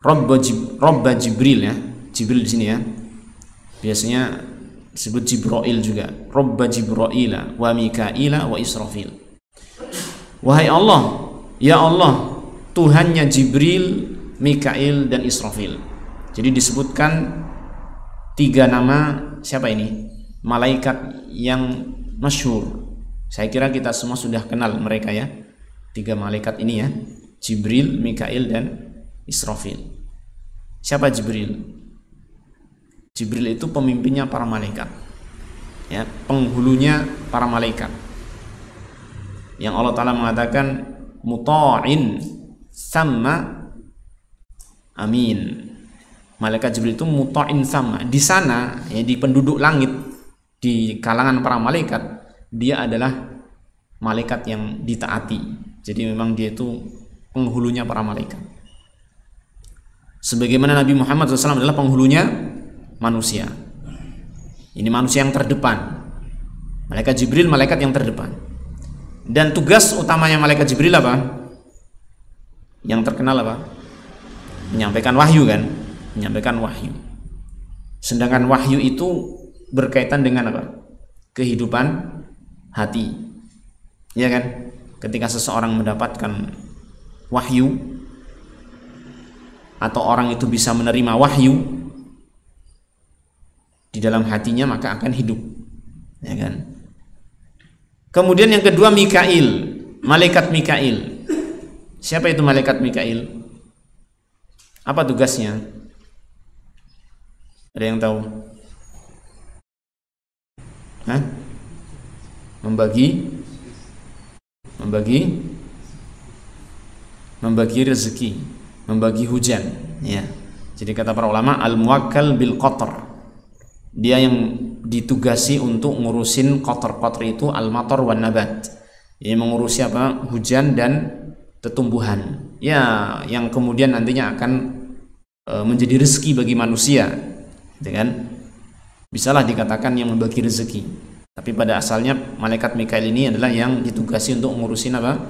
Speaker 1: Rabb Jibril ya, Jibril di sini ya. Biasanya disebut Jibril juga. Rabb Jibrila wa Mikaila wa Israfil. Wahai Allah, ya Allah, Tuhannya Jibril, Mikail dan Israfil. Jadi disebutkan 3 nama siapa ini? Malaikat yang masyhur. Saya kira kita semua sudah kenal mereka ya. 3 malaikat ini ya, Jibril, Mikail dan Israfil. Siapa Jibril? Jibril itu pemimpinnya para malaikat, ya, penghulunya para malaikat. Yang Allah Ta'ala mengatakan muta'in sama amin. Malaikat Jibril itu muta'in sama. Di sana ya, di penduduk langit, di kalangan para malaikat, dia adalah malaikat yang ditaati. Jadi memang dia itu penghulunya para malaikat. Sebagaimana Nabi Muhammad SAW adalah penghulunya manusia. Ini manusia yang terdepan. Malaikat Jibril malaikat yang terdepan. Dan tugas utamanya malaikat Jibril apa? Yang terkenal apa? Menyampaikan wahyu kan? Menyampaikan wahyu. Sedangkan wahyu itu berkaitan dengan apa? Kehidupan hati. Ya kan? Ketika seseorang mendapatkan wahyu atau orang itu bisa menerima wahyu di dalam hatinya, maka akan hidup. Ya kan? Kemudian yang kedua Mikail, malaikat Mikail. Siapa itu malaikat Mikail? Apa tugasnya? Ada yang tahu? Hah? Membagi rezeki, membagi hujan, ya. Jadi kata para ulama al-muwakkal bil qatr. Dia yang ditugasi untuk ngurusin kotor-kotor itu al-matar wan nabat. Ini mengurusi apa? Hujan dan tumbuhan. Ya, yang kemudian nantinya akan menjadi rezeki bagi manusia. Gitu kan? Bisalah dikatakan yang membagi rezeki. Tapi pada asalnya malaikat Mikail ini adalah yang ditugasi untuk ngurusin apa?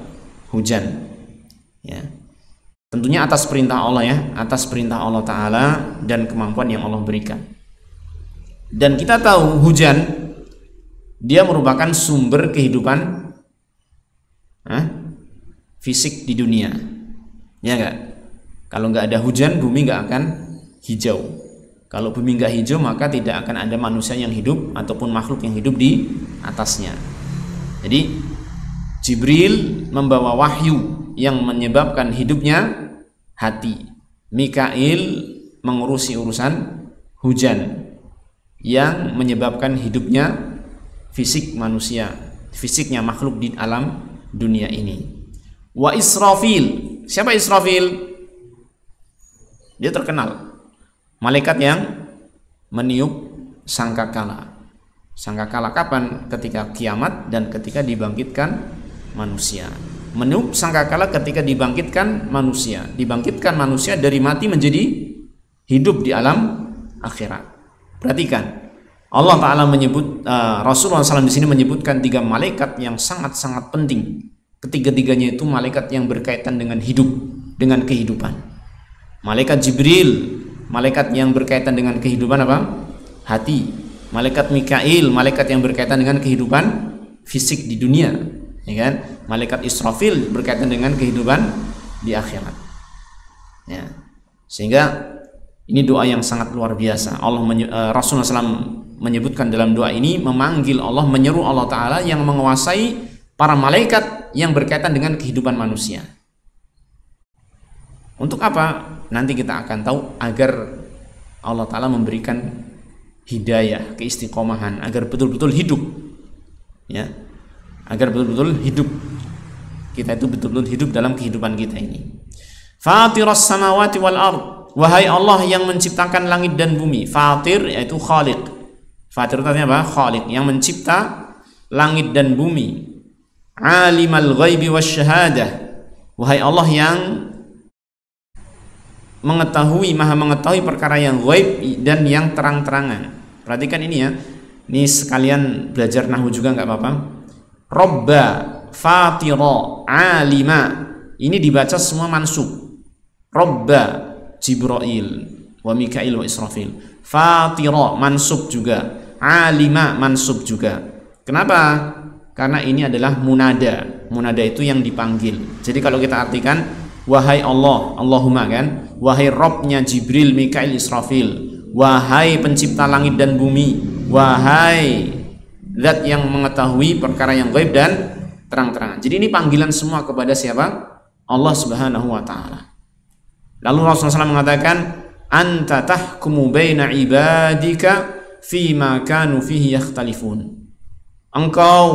Speaker 1: Hujan. Ya. Tentunya atas perintah Allah ya, atas perintah Allah Ta'ala dan kemampuan yang Allah berikan. Dan kita tahu hujan dia merupakan sumber kehidupan fisik di dunia. Ya enggak? Kalau enggak ada hujan, bumi enggak akan hijau. Kalau bumi enggak hijau, maka tidak akan ada manusia yang hidup ataupun makhluk yang hidup di atasnya. Jadi Jibril membawa wahyu yang menyebabkan hidupnya hati. Mikail mengurusi urusan hujan yang menyebabkan hidupnya fisik manusia, fisiknya makhluk di alam dunia ini. Wa Israfil. Siapa Israfil? Dia terkenal malaikat yang meniup sangkakala. Sangkakala kapan? Ketika kiamat dan ketika dibangkitkan manusia. Meniup sangkakala ketika dibangkitkan manusia. Dibangkitkan manusia dari mati menjadi hidup di alam akhirat. Perhatikan, Allah Ta'ala menyebut, Rasulullah SAW di sini menyebutkan 3 malaikat yang sangat-sangat penting. Ketiga-tiganya itu malaikat yang berkaitan dengan hidup, dengan kehidupan. Malaikat Jibril, malaikat yang berkaitan dengan kehidupan apa? Hati. Malaikat Mikail, malaikat yang berkaitan dengan kehidupan fisik di dunia, ya kan? Malaikat Israfil berkaitan dengan kehidupan di akhirat. Ya. Sehingga ini doa yang sangat luar biasa. Rasulullah SAW menyebutkan dalam doa ini, memanggil Allah, menyeru Allah Ta'ala yang menguasai para malaikat yang berkaitan dengan kehidupan manusia. Untuk apa? Nanti kita akan tahu, agar Allah Ta'ala memberikan hidayah, keistiqomahan, agar betul-betul hidup, ya, agar betul-betul hidup, kita itu betul-betul hidup dalam kehidupan kita ini. Fatiras samawati wal ard, wahai Allah yang menciptakan langit dan bumi. Fatir yaitu khaliq. Fatir itu artinya apa? Khaliq, yang mencipta langit dan bumi. Alimal ghaibi wasyahadah, wahai Allah yang mengetahui, maha mengetahui perkara yang ghaib dan yang terang-terangan. Perhatikan ini ya, ini sekalian belajar nahwu juga nggak apa-apa. Robba, fatira, alima, ini dibaca semua mansub. Robba Jibril wa Mikail wa Israfil. Fatira mansub juga, alima mansub juga. Kenapa? Karena ini adalah munada. Munada itu yang dipanggil. Jadi kalau kita artikan, wahai Allah, Allahumma kan, wahai Robnya Jibril, Mikail, Israfil, wahai pencipta langit dan bumi, wahai zat yang mengetahui perkara yang gaib dan terang-terangan. Jadi ini panggilan semua kepada siapa? Allah Subhanahu wa Ta'ala. Lalu Rasulullah SAW mengatakan, anta tahkumu baina ibadika fima kanu fihi yakhtalifun. Engkau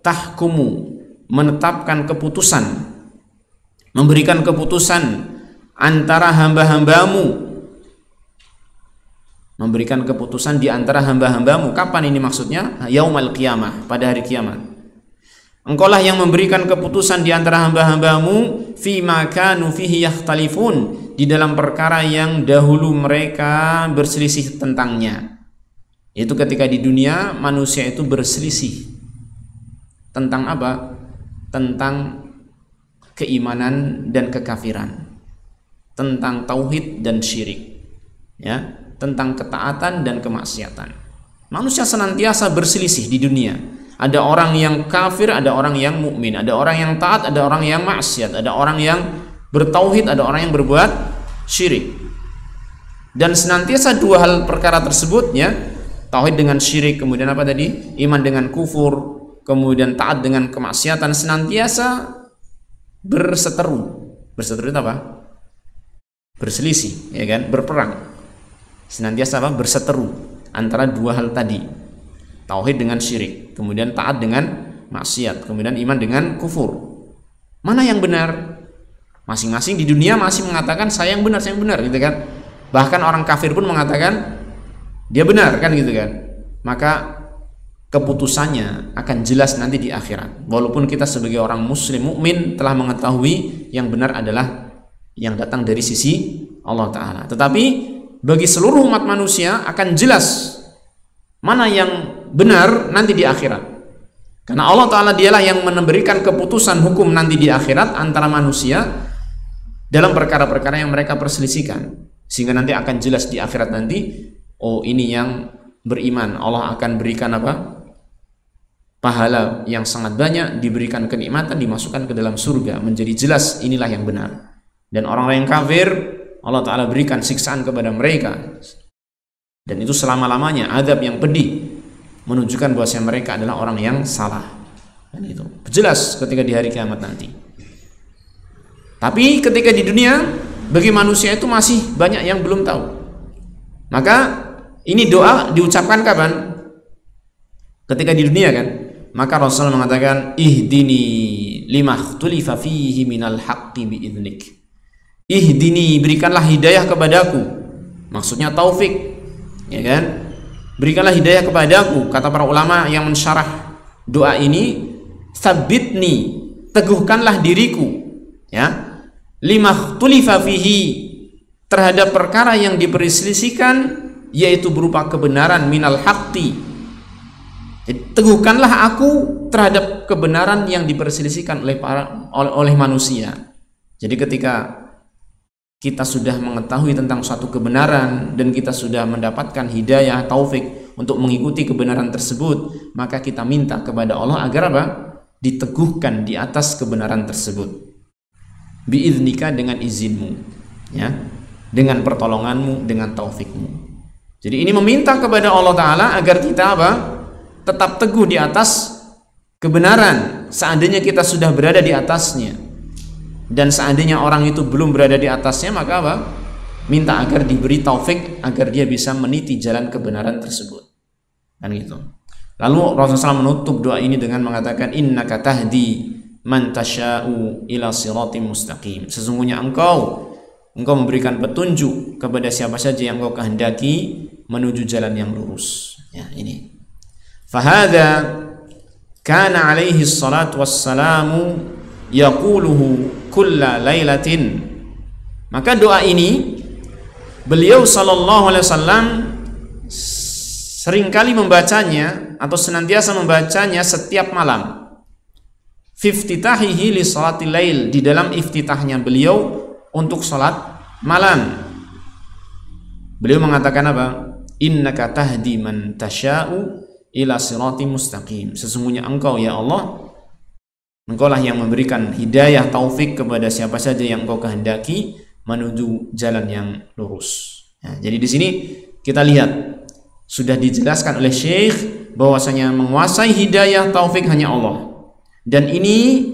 Speaker 1: tahkumu, menetapkan keputusan, memberikan keputusan antara hamba-hambamu, memberikan keputusan di antara hamba-hambamu. Kapan ini maksudnya? Yaumal qiyamah, pada hari kiamat. Engkaulah yang memberikan keputusan di antara hamba-hambamu fima kanu fihi yakhtalifun, di dalam perkara yang dahulu mereka berselisih tentangnya. Itu ketika di dunia manusia itu berselisih tentang apa? Tentang keimanan dan kekafiran, tentang tauhid dan syirik, ya, tentang ketaatan dan kemaksiatan. Manusia senantiasa berselisih di dunia. Ada orang yang kafir, ada orang yang mukmin, ada orang yang taat, ada orang yang maksiat, ada orang yang bertauhid, ada orang yang berbuat syirik. Dan senantiasa dua hal perkara tersebut, ya, tauhid dengan syirik, kemudian apa tadi? Iman dengan kufur, kemudian taat dengan kemaksiatan, senantiasa berseteru. Berseteru itu apa? Berselisih, ya kan? Berperang. Senantiasa apa? Berseteru antara dua hal tadi. Tauhid dengan syirik, kemudian taat dengan maksiat, kemudian iman dengan kufur. Mana yang benar? Masing-masing di dunia masih mengatakan saya yang benar, gitu kan? Bahkan orang kafir pun mengatakan dia benar, kan gitu kan? Maka keputusannya akan jelas nanti di akhirat. Walaupun kita sebagai orang muslim mukmin telah mengetahui yang benar adalah yang datang dari sisi Allah Ta'ala, tetapi bagi seluruh umat manusia akan jelas mana yang benar nanti di akhirat. Karena Allah Ta'ala dialah yang memberikan keputusan hukum nanti di akhirat antara manusia dalam perkara-perkara yang mereka perselisihkan, sehingga nanti akan jelas di akhirat nanti, oh ini yang beriman Allah akan berikan apa? Pahala yang sangat banyak, diberikan kenikmatan, dimasukkan ke dalam surga, menjadi jelas inilah yang benar. Dan orang-orang yang kafir Allah Ta'ala berikan siksaan kepada mereka, dan itu selama-lamanya azab yang pedih, menunjukkan bahwa mereka adalah orang yang salah. Dan itu jelas ketika di hari kiamat nanti. Tapi ketika di dunia, bagi manusia itu masih banyak yang belum tahu. Maka ini doa diucapkan kapan? Ketika di dunia kan? Maka Rasulullah mengatakan, ihdini limakhtulifa fihi minal haqqi biidnik. Ihdini, berikanlah hidayah kepadaku. Maksudnya taufik, ya kan? Berikanlah hidayah kepadaku. Kata para ulama yang mensyarah doa ini, sabitni, teguhkanlah diriku, ya, limakhtulifa fihi, terhadap perkara yang diperselisihkan, yaitu berupa kebenaran, minal haqqi. Teguhkanlah aku terhadap kebenaran yang diperselisihkan oleh manusia. Jadi ketika kita sudah mengetahui tentang suatu kebenaran dan kita sudah mendapatkan hidayah, taufik untuk mengikuti kebenaran tersebut, maka kita minta kepada Allah agar apa? Diteguhkan di atas kebenaran tersebut. Biiznika, dengan izinmu, ya, dengan pertolonganmu, dengan taufikmu. Jadi ini meminta kepada Allah Ta'ala agar kita apa? Tetap teguh di atas kebenaran, seandainya kita sudah berada di atasnya. Dan seandainya orang itu belum berada di atasnya, maka apa? Minta agar diberi taufik agar dia bisa meniti jalan kebenaran tersebut. Kan gitu. Lalu Rasulullah SAW menutup doa ini dengan mengatakan, innaka tahdi man tasha'u ila siratim mustaqim. Sesungguhnya engkau memberikan petunjuk kepada siapa saja yang engkau kehendaki menuju jalan yang lurus. Ya, ini. Fahadha kana alaihi salatu wassalamu yaquluhu kulla lailatin. Maka doa ini beliau sallallahu alaihi wasallam seringkali membacanya atau senantiasa membacanya setiap malam. Fiftitahihi li salatil lail, di dalam iftitahnya beliau untuk salat malam. Beliau mengatakan apa? Innaka tahdi man tasha'u ila siratim mustaqim. Sesungguhnya engkau ya Allah, engkaulah yang memberikan hidayah, taufik kepada siapa saja yang engkau kehendaki menuju jalan yang lurus. Nah, jadi di sini kita lihat sudah dijelaskan oleh Syekh bahwasanya menguasai hidayah, taufik hanya Allah. Dan ini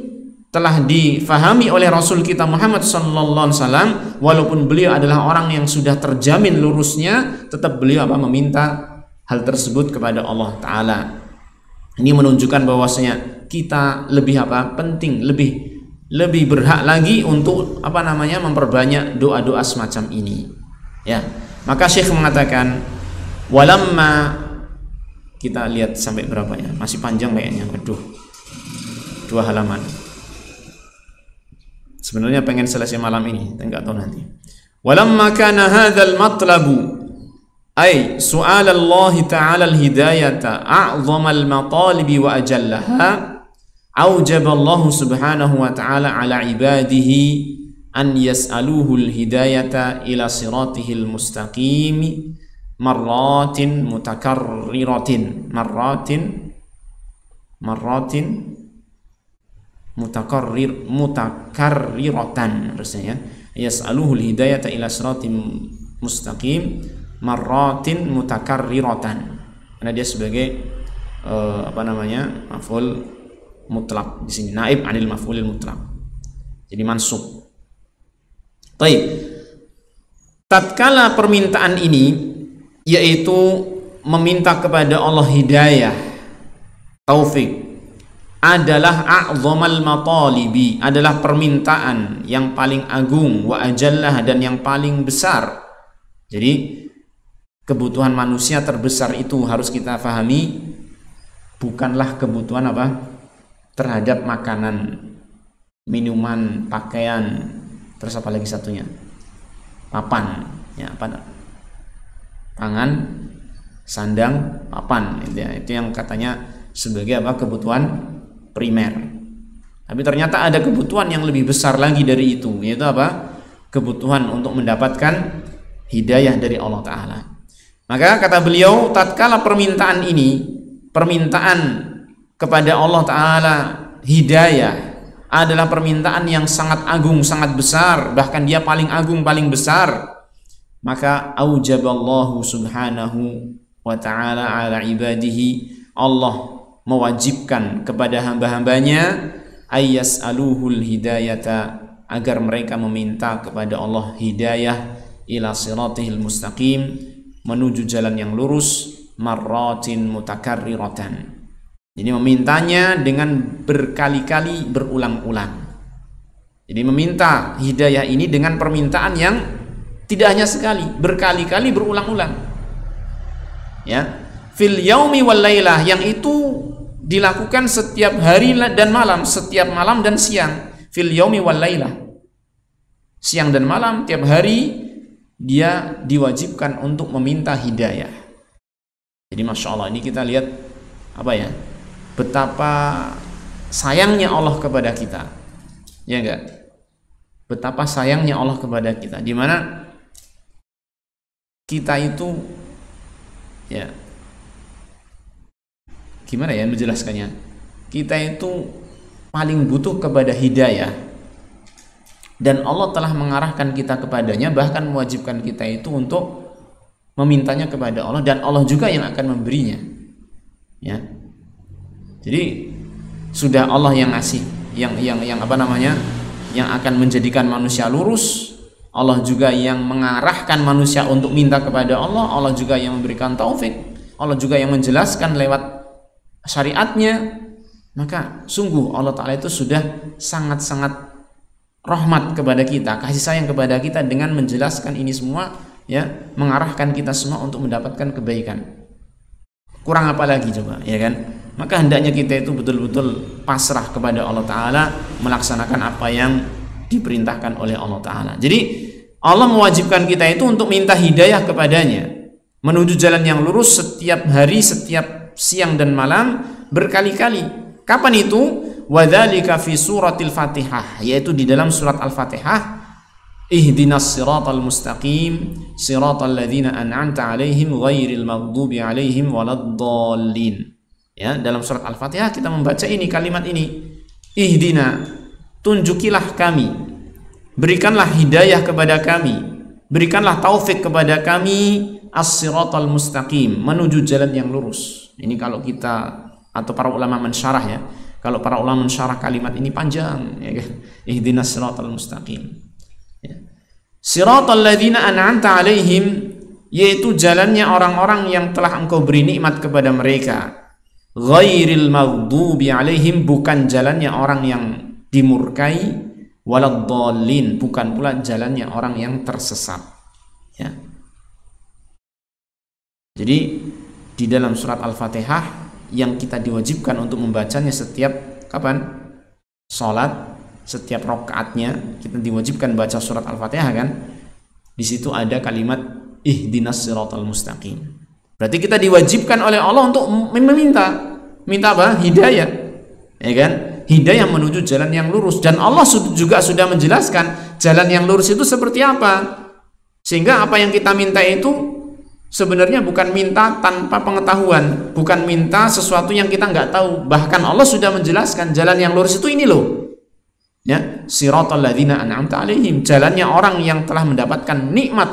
Speaker 1: telah difahami oleh Rasul kita Muhammad sallallahu alaihi wasallam, walaupun beliau adalah orang yang sudah terjamin lurusnya, tetap beliau meminta hal tersebut kepada Allah Ta'ala. Ini menunjukkan bahwasanya kita lebih penting, lebih berhak lagi untuk memperbanyak doa-doa semacam ini. Ya, maka Syekh mengatakan, walamma, kita lihat sampai berapa ya? Masih panjang kayaknya. Waduh, 2 halaman. Sebenarnya pengen selesai malam ini, tapi enggak tahu nanti. Walamma kana hadzal matlabu ay su'al Allah Ta'ala al-hidayata a'zamal matalibi wa ajallaha, awjaba Allah subhanahu wa ta'ala ala ibadihi an yas'aluhu al-hidayata ila siratihil mustaqim marratin mutakarriratin mutakarriratan, harusnya ya, yas'aluhu al-hidayata ila siratim mustaqim marratin mutakarriratan, karena dia sebagai maf'ul mutlaq di sini, naib anil maf'ulil mutlaq, jadi mansub. Baik, tatkala permintaan ini yaitu meminta kepada Allah hidayah, taufik, adalah a'zamal matalibi, adalah permintaan yang paling agung, wa ajallah, dan yang paling besar. Jadi kebutuhan manusia terbesar itu harus kita fahami, bukanlah kebutuhan terhadap makanan, minuman, pakaian, terus apa lagi satunya, papan, ya, pangan, sandang, papan, itu yang katanya sebagai apa, kebutuhan primer. Tapi ternyata ada kebutuhan yang lebih besar lagi dari itu, yaitu apa? Kebutuhan untuk mendapatkan hidayah dari Allah Ta'ala. Maka kata beliau, tatkala permintaan kepada Allah Ta'ala hidayah adalah permintaan yang sangat agung, sangat besar, bahkan dia paling agung, paling besar, maka aujaballahu subhanahu wa ta'ala ala ibadihi, Allah mewajibkan kepada hamba-hambanya ayyas'aluhul hidayata, agar mereka meminta kepada Allah hidayah ila siratihil mustaqim, menuju jalan yang lurus, marratin mutakarriratan. Jadi memintanya dengan berkali-kali, berulang-ulang. Jadi meminta hidayah ini dengan permintaan yang tidak hanya sekali, berkali-kali, berulang-ulang. Ya, fil yaumi wal lailah, yang itu dilakukan setiap hari dan malam, setiap malam dan siang. Fil yaumi wal lailah, siang dan malam, tiap hari dia diwajibkan untuk meminta hidayah. Jadi masya Allah, ini kita lihat apa ya, betapa sayangnya Allah kepada kita, ya enggak? Betapa sayangnya Allah kepada kita, di mana kita itu, ya gimana ya menjelaskannya, kita itu paling butuh kepada hidayah, dan Allah telah mengarahkan kita kepadanya, bahkan mewajibkan kita itu untuk memintanya kepada Allah, dan Allah juga yang akan memberinya. Ya, jadi sudah Allah yang ngasih, yang apa namanya, yang akan menjadikan manusia lurus. Allah juga yang mengarahkan manusia untuk minta kepada Allah. Allah juga yang memberikan taufik. Allah juga yang menjelaskan lewat syariatnya. Maka sungguh Allah Ta'ala itu sudah sangat-sangat rahmat kepada kita, kasih sayang kepada kita dengan menjelaskan ini semua, ya, mengarahkan kita semua untuk mendapatkan kebaikan. Kurang apa lagi coba, ya kan? Maka hendaknya kita itu betul-betul pasrah kepada Allah Ta'ala, melaksanakan apa yang diperintahkan oleh Allah Ta'ala. Jadi Allah mewajibkan kita itu untuk minta hidayah kepadanya, menuju jalan yang lurus setiap hari, setiap siang dan malam, berkali-kali. Kapan itu? Wadzalika fi suratil Fatihah, yaitu di dalam surat Al-Fatihah. Ihdinas siratal mustaqim siratal ladzina an'amta 'alaihim ghairil maghdubi 'alaihim waladdallin. Ya, dalam surat Al-Fatihah kita membaca ini, kalimat ini. Ihdina, tunjukilah kami, berikanlah hidayah kepada kami, berikanlah taufik kepada kami, as-siratal mustaqim, menuju jalan yang lurus. Ini kalau kita atau para ulama mensyarah, ya. Kalau para ulama mensyarah kalimat ini panjang, ya kan? Ihdinas siratal mustaqim. Ya. Siratal ladzina an'amta 'alaihim, yaitu jalannya orang-orang yang telah Engkau beri nikmat kepada mereka. Ghairil maghdubi 'alaihim, bukan jalannya orang yang dimurkai, waladdallin, bukan pula jalannya orang yang tersesat. Ya. Jadi di dalam surat Al-Fatihah yang kita diwajibkan untuk membacanya setiap kapan? Salat, setiap rakaatnya kita diwajibkan baca surat Al-Fatihah, kan? Di situ ada kalimat ihdinas siratal mustaqim. Berarti kita diwajibkan oleh Allah untuk minta apa? Hidayah, ya kan? Hidayah menuju jalan yang lurus, dan Allah juga sudah menjelaskan jalan yang lurus itu seperti apa, sehingga apa yang kita minta itu sebenarnya bukan minta tanpa pengetahuan, bukan minta sesuatu yang kita nggak tahu. Bahkan Allah sudah menjelaskan jalan yang lurus itu ini loh, ya, siratal ladzina an'amta 'alaihim, jalannya orang yang telah mendapatkan nikmat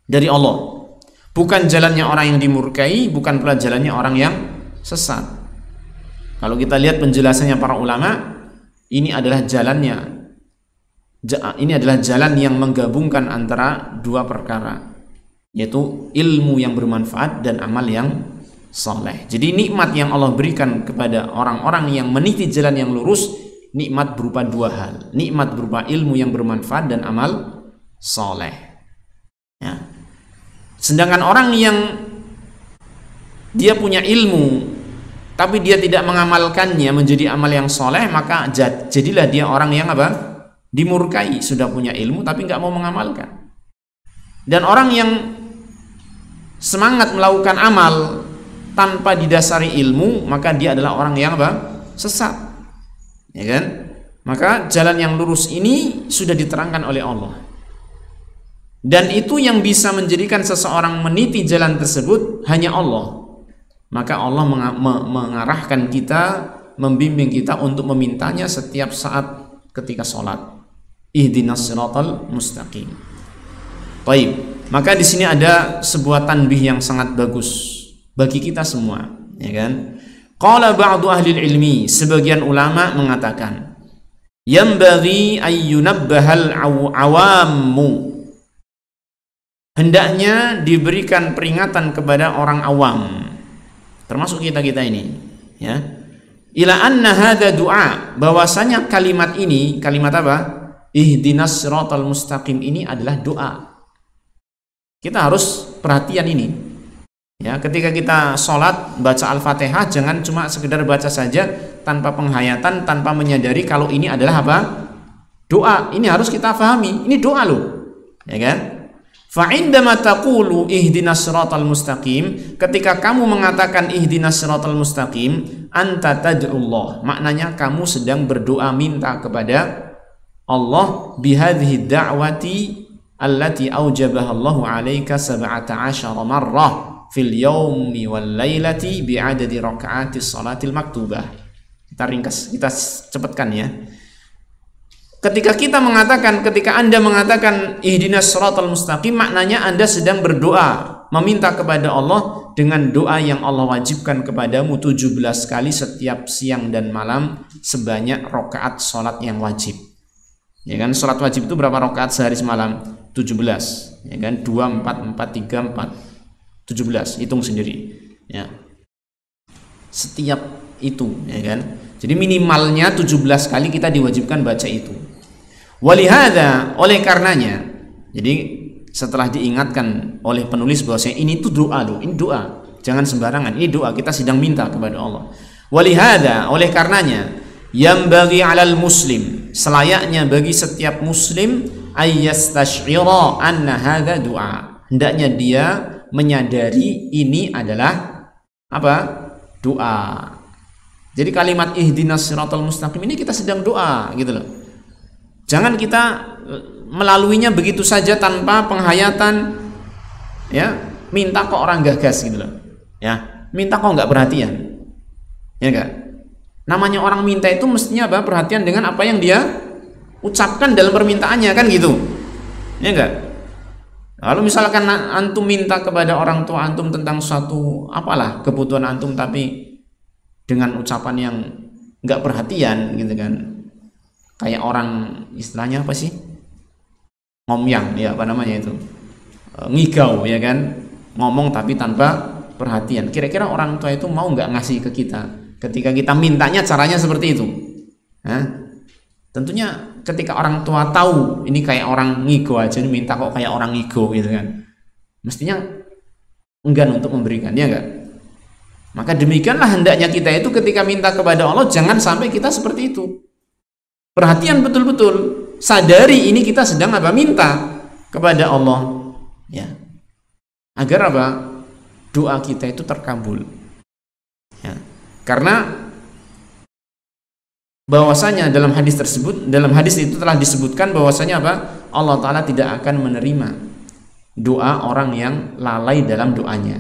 Speaker 1: dari Allah, bukan jalannya orang yang dimurkai, bukan pula jalannya orang yang sesat. Kalau kita lihat penjelasannya para ulama, ini adalah jalan yang menggabungkan antara dua perkara, yaitu ilmu yang bermanfaat dan amal yang saleh. Jadi nikmat yang Allah berikan kepada orang-orang yang meniti jalan yang lurus, nikmat berupa dua hal. Nikmat berupa ilmu yang bermanfaat dan amal saleh. Ya. Sedangkan orang yang dia punya ilmu tapi dia tidak mengamalkannya menjadi amal yang soleh, maka jadilah dia orang yang apa? Dimurkai. Sudah punya ilmu tapi nggak mau mengamalkan. Dan orang yang semangat melakukan amal tanpa didasari ilmu, maka dia adalah orang yang apa? Sesat. Ya kan? Maka jalan yang lurus ini sudah diterangkan oleh Allah. Dan itu yang bisa menjadikan seseorang meniti jalan tersebut hanya Allah. Maka Allah mengarahkan kita, membimbing kita untuk memintanya setiap saat ketika sholat. Ihdinas siratal mustaqim. Baik, maka di sini ada sebuah tanbih yang sangat bagus bagi kita semua, ya kan? Qala ba'du ahli ilmi, sebagian ulama mengatakan, yambaghi ayyunabbahal awammu, hendaknya diberikan peringatan kepada orang awam, termasuk kita-kita ini, ya. Ila anna hadza du'a, bahwasanya kalimat ini, kalimat apa? Ihdinas siratal mustaqim ini adalah doa. Kita harus perhatian ini. Ya, ketika kita sholat baca Al-Fatihah, jangan cuma sekedar baca saja tanpa penghayatan, tanpa menyadari kalau ini adalah apa? Doa. Ini harus kita pahami. Ini doa loh. Ya kan? Fa indama taqulu ihdinas siratal mustaqim, ketika kamu mengatakan ihdinas siratal mustaqim, anta tad'ullah, maknanya kamu sedang berdoa minta kepada Allah bihadhihi da'wati allati aujabaha Allahu 'alaika 17 marrah fil yaumi wal lailati bi'adadi raka'ati shalatil maktubah. Kita ringkas, kita cepatkan ya. Ketika Anda mengatakan ihdinas siratal mustaqim, maknanya Anda sedang berdoa, meminta kepada Allah dengan doa yang Allah wajibkan kepadamu 17 kali setiap siang dan malam sebanyak rakaat salat yang wajib. Ya kan, salat wajib itu berapa rakaat sehari semalam? 17. Ya kan, 2 4 4 3 4 17, hitung sendiri. Ya. Setiap itu, ya kan. Jadi minimalnya 17 kali kita diwajibkan baca itu. Walihada, oleh karenanya, jadi setelah diingatkan oleh penulis bahwa ini itu doa loh, ini doa, jangan sembarangan, ini doa, kita sedang minta kepada Allah. Walihada, oleh karenanya, yambaghi 'alal muslim, selayaknya bagi setiap muslim, ayyastash'ira anna hadza doa, hendaknya dia menyadari ini adalah apa? Doa. Jadi kalimat ihdinas siratal mustaqim ini kita sedang doa gitu loh. Jangan kita melaluinya begitu saja tanpa penghayatan, ya, minta kok orang gagas gitu loh, ya, minta kok nggak perhatian, ya enggak. Namanya orang minta itu mestinya apa? Perhatian dengan apa yang dia ucapkan dalam permintaannya, kan gitu, ya enggak. Kalau misalkan antum minta kepada orang tua antum tentang suatu apalah kebutuhan antum, tapi dengan ucapan yang nggak perhatian gitu kan, kayak orang istilahnya apa sih, ngomyang ya, apa namanya itu, ngigau ya kan, ngomong tapi tanpa perhatian. Kira-kira orang tua itu mau nggak ngasih ke kita ketika kita mintanya caranya seperti itu? Tentunya ketika orang tua tahu ini kayak orang ngigo aja, minta kok kayak orang ngigo gitu kan, mestinya enggan untuk memberikan, ya enggak? Maka demikianlah hendaknya kita itu ketika minta kepada Allah, jangan sampai kita seperti itu. Perhatian betul-betul, sadari ini kita sedang apa? Minta kepada Allah, ya, agar apa? Doa kita itu terkabul, ya. Karena bahwasanya dalam hadis tersebut, dalam hadis itu telah disebutkan bahwasanya apa? Allah Ta'ala tidak akan menerima doa orang yang lalai dalam doanya,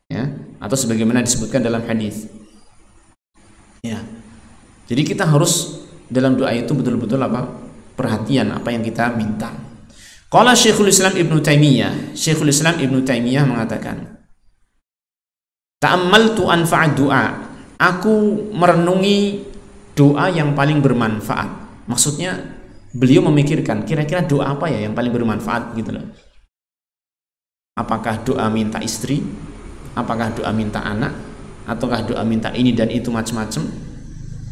Speaker 1: ya, atau sebagaimana disebutkan dalam hadis, ya. Jadi kita harus dalam doa itu betul-betul apa? Perhatian apa yang kita minta. Qala Syekhul Islam Ibnu Taimiyah, Syekhul Islam Ibnu Taimiyah mengatakan, ta'ammaltu anfa'ad du'a, aku merenungi doa yang paling bermanfaat. Maksudnya beliau memikirkan kira-kira doa apa ya yang paling bermanfaat gitu loh. Apakah doa minta istri, apakah doa minta anak, ataukah doa minta ini dan itu macam-macam.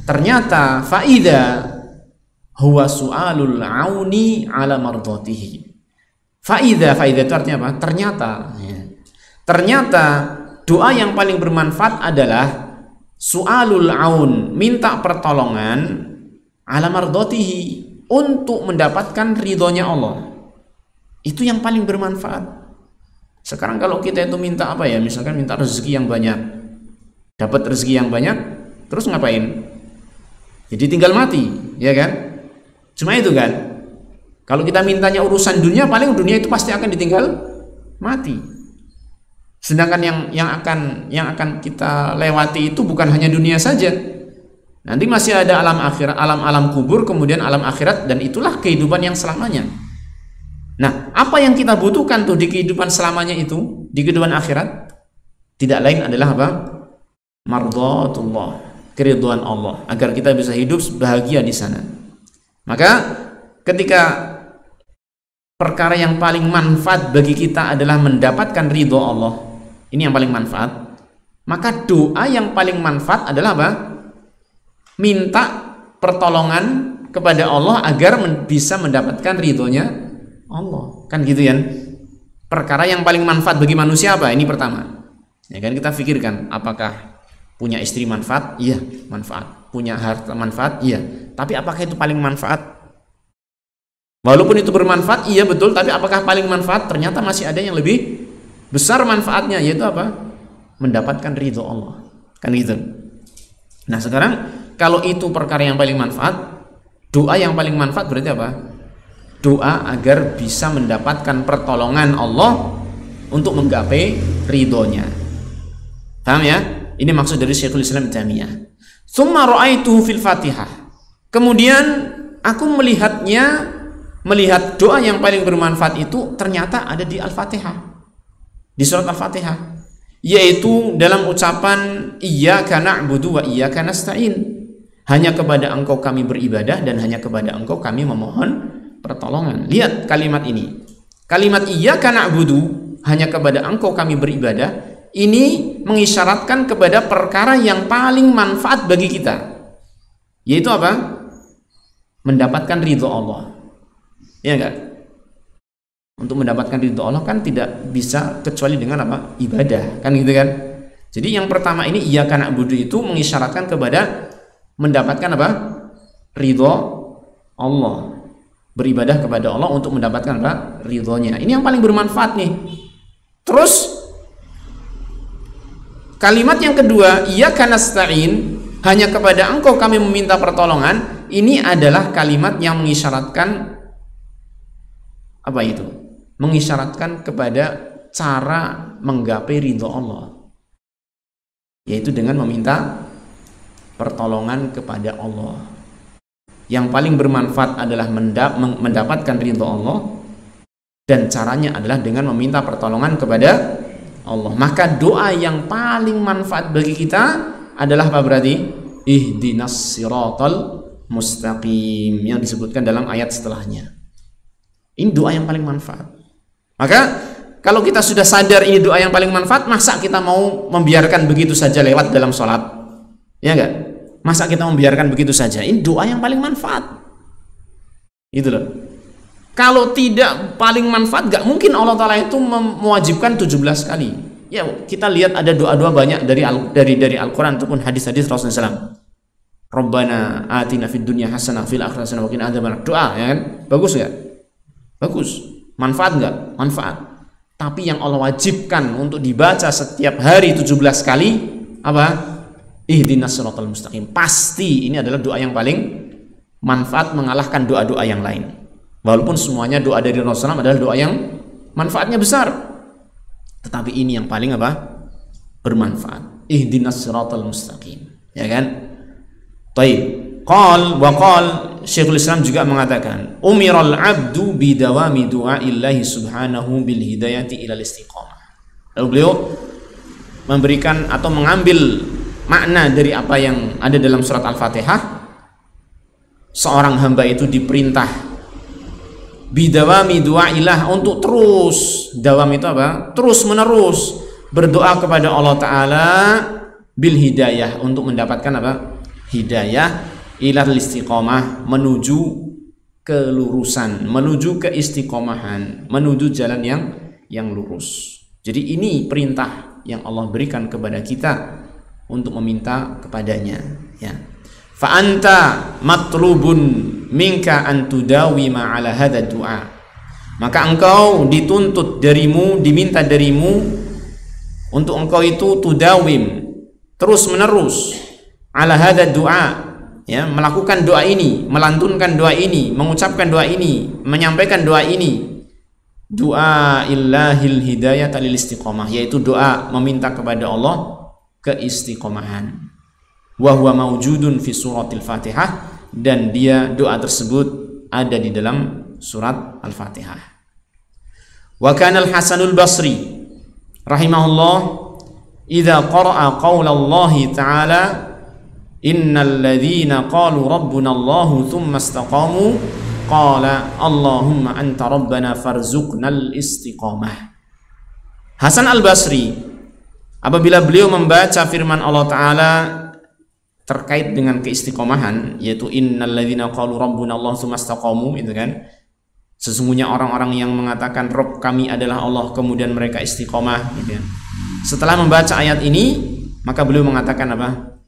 Speaker 1: Ternyata faida huwa su'alul auni ala mardhatihi. Faida itu artinya apa? Ternyata, ya. Ternyata doa yang paling bermanfaat adalah su'alul aun, minta pertolongan ala mardhatihi, untuk mendapatkan ridhonya Allah. Itu yang paling bermanfaat. Sekarang kalau kita itu minta apa ya, misalkan minta rezeki yang banyak, dapat rezeki yang banyak, terus ngapain? Jadi tinggal mati, ya kan? Cuma itu kan. Kalau kita mintanya urusan dunia, paling dunia itu pasti akan ditinggal mati. Sedangkan yang akan kita lewati itu bukan hanya dunia saja. Nanti masih ada alam akhirat, alam kubur, kemudian alam akhirat, dan itulah kehidupan yang selamanya. Nah, apa yang kita butuhkan tuh di kehidupan selamanya itu, di kehidupan akhirat, tidak lain adalah apa? Mardhatullah, keridhaan Allah, agar kita bisa hidup bahagia di sana. Maka ketika perkara yang paling manfaat bagi kita adalah mendapatkan ridho Allah, ini yang paling manfaat, maka doa yang paling manfaat adalah apa? Minta pertolongan kepada Allah agar bisa mendapatkan ridhonya Allah, kan gitu ya. Perkara yang paling manfaat bagi manusia apa? Ini pertama, ya kan, kita pikirkan, apakah punya istri manfaat? Iya, manfaat. Punya harta manfaat? Iya. Tapi apakah itu paling manfaat? Walaupun itu bermanfaat, iya betul, tapi apakah paling manfaat? Ternyata masih ada yang lebih besar manfaatnya, yaitu apa? Mendapatkan ridho Allah, kan gitu. Nah sekarang kalau itu perkara yang paling manfaat, doa yang paling manfaat berarti apa? Doa agar bisa mendapatkan pertolongan Allah untuk menggapai ridhonya. Paham ya? Ini maksud dari Syekhul Islam Taimiyah. Tsumma ra'aitu fil Fatihah. Kemudian aku melihat doa yang paling bermanfaat itu ternyata ada di Al-Fatihah. Di surat Al-Fatihah, yaitu dalam ucapan iyyaka na'budu wa iyyaka nasta'in. Hanya kepada Engkau kami beribadah dan hanya kepada Engkau kami memohon pertolongan. Lihat kalimat ini. Kalimat iyyaka na'budu, hanya kepada Engkau kami beribadah, ini mengisyaratkan kepada perkara yang paling manfaat bagi kita. Yaitu apa? Mendapatkan ridho Allah. Ya enggak? Untuk mendapatkan ridho Allah kan tidak bisa kecuali dengan apa? Ibadah, kan gitu kan? Jadi yang pertama ini iyyaka na'budu itu mengisyaratkan kepada mendapatkan apa? Ridho Allah. Beribadah kepada Allah untuk mendapatkan apa? Ridhonya. Ini yang paling bermanfaat nih. Terus kalimat yang kedua, iyyaka nasta'in, hanya kepada Engkau kami meminta pertolongan. Ini adalah kalimat yang mengisyaratkan apa itu? Mengisyaratkan kepada cara menggapai ridho Allah, yaitu dengan meminta pertolongan kepada Allah. Yang paling bermanfaat adalah mendapatkan ridho Allah, dan caranya adalah dengan meminta pertolongan kepada Allah. Maka doa yang paling manfaat bagi kita adalah apa berarti? Ihdinas siratal mustaqim, yang disebutkan dalam ayat setelahnya. Ini doa yang paling manfaat. Maka kalau kita sudah sadar ini doa yang paling manfaat, masa kita mau membiarkan begitu saja lewat dalam sholat? Ya enggak? Masa kita membiarkan begitu saja? Ini doa yang paling manfaat. Itu loh. Kalau tidak paling manfaat, gak mungkin Allah Ta'ala itu mewajibkan 17 kali. Ya, kita lihat ada doa-doa banyak dari Al-Quran ataupun hadis-hadis Rasulullah SAW. Rabbana atina fid dunya hasanah fil akhirati hasanah wa qina adzabannar. Doa, ya kan? Bagus gak? Bagus. Manfaat gak? Manfaat. Tapi yang Allah wajibkan untuk dibaca setiap hari 17 kali apa? Ihdinas siratal mustaqim. Pasti ini adalah doa yang paling manfaat, mengalahkan doa-doa yang lain. Walaupun semuanya doa dari Rasulullah adalah doa yang manfaatnya besar, tetapi ini yang paling apa? Bermanfaat. Ihdinas siratal mustaqim. Ya kan? Baik. Qal Syekhul Islam juga mengatakan, umiral abdu bidawami du'aillahi subhanahu bil hidayati ilal istiqamah. Lalu beliau memberikan atau mengambil makna dari apa yang ada dalam surat Al-Fatihah. Seorang hamba itu diperintah bidawami du'ailah, untuk terus, dawam itu apa? Terus menerus berdoa kepada Allah Ta'ala bil hidayah, untuk mendapatkan apa? Hidayah ilal istiqamah, menuju kelurusan, menuju keistiqomahan, menuju jalan yang lurus. Jadi ini perintah yang Allah berikan kepada kita untuk meminta kepadanya, ya. Fa anta matlubun minka an tudawima ala hadha du'a. Maka engkau dituntut darimu, diminta darimu untuk engkau itu tudawim, terus menerus ala hadza du'a, ya, melakukan doa ini, melantunkan doa ini, mengucapkan doa ini, menyampaikan doa ini. Doa illahil hidayah lil istiqomah, yaitu doa meminta kepada Allah keistiqomahan. Wa huwa maujudun fi suratil Fatihah, dan dia doa tersebut ada di dalam surat Al-Fatihah. Wa kana Al-Hasanul Basri rahimahullah idza qara'a qaulallahi ta'ala innal ladzina qalu rabbuna Allahu tsumma istaqamu qala Allahumma anta rabbana farzuqnal istiqamah. Hasan Al-Basri apabila beliau membaca firman Allah Ta'ala terkait dengan keistiqomahan, yaitu innal ladzina qalu rabbuna Allah tsumma istaqamu, itu kan, sesungguhnya orang-orang yang mengatakan Rabb kami adalah Allah kemudian mereka istiqomah, gitu ya. Setelah membaca ayat ini, maka beliau mengatakan apa?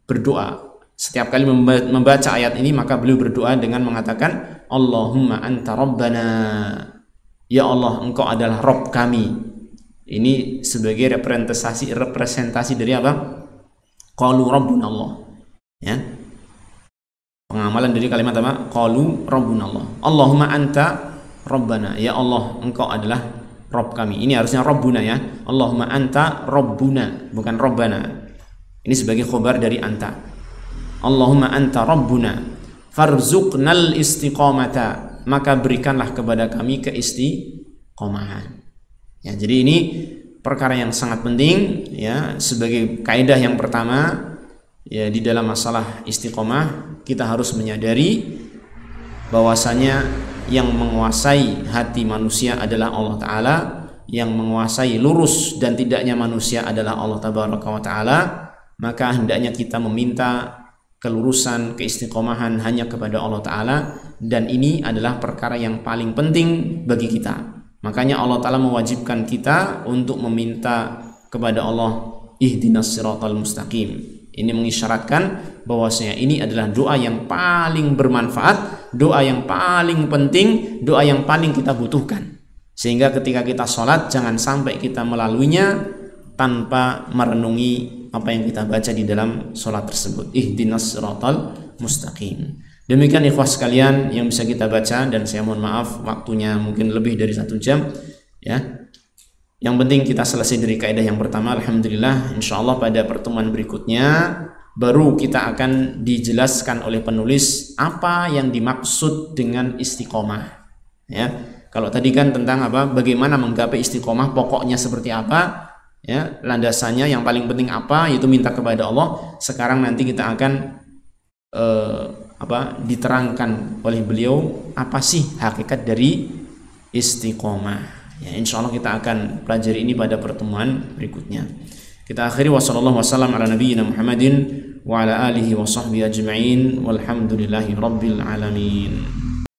Speaker 1: Berdoa. Setiap kali membaca ayat ini, maka beliau berdoa dengan mengatakan Allahumma anta rabbana, ya Allah engkau adalah Rabb kami. Ini sebagai representasi dari apa? Qalu rabbuna Allah, ya, pengamalan dari kalimat apa? Qalu rabbuna Allah. Allahumma anta rabbana, ya Allah engkau adalah Rabb kami. Ini harusnya rabbuna, ya. Allahumma anta rabbuna, bukan rabbana. Ini sebagai khobar dari anta. Allahumma anta rabbuna farzuqnal istiqamata, maka berikanlah kepada kami keistiqomahan. Ya, jadi ini perkara yang sangat penting, ya, sebagai kaidah yang pertama, ya, di dalam masalah istiqomah kita harus menyadari bahwasanya yang menguasai hati manusia adalah Allah Ta'ala, yang menguasai lurus dan tidaknya manusia adalah Allah Tabaraka wa Ta'ala. Maka hendaknya kita meminta kelurusan, keistiqomahan hanya kepada Allah Ta'ala, dan ini adalah perkara yang paling penting bagi kita. Makanya Allah Ta'ala mewajibkan kita untuk meminta kepada Allah ihdinas siratal mustaqim. Ini mengisyaratkan bahwasanya ini adalah doa yang paling bermanfaat, doa yang paling penting, doa yang paling kita butuhkan. Sehingga ketika kita sholat, jangan sampai kita melaluinya tanpa merenungi apa yang kita baca di dalam sholat tersebut. Ihdinas siratal mustaqim. Demikian ikhwah sekalian yang bisa kita baca, dan saya mohon maaf waktunya mungkin lebih dari 1 jam, ya. Yang penting kita selesai dari kaidah yang pertama. Alhamdulillah, insyaallah pada pertemuan berikutnya baru kita akan dijelaskan oleh penulis apa yang dimaksud dengan istiqomah, ya. Kalau tadi kan tentang apa, bagaimana menggapai istiqomah, pokoknya seperti apa, ya, landasannya yang paling penting apa, yaitu minta kepada Allah. Sekarang nanti kita akan diterangkan oleh beliau apa sih hakikat dari istiqomah, ya. Insya Allah kita akan pelajari ini pada pertemuan berikutnya. Kita akhiri wasallallahu wasallam ala nabiyyina Muhammadin wa ala alihi wa sahbihi ajma'in walhamdulillahi rabbil alamin.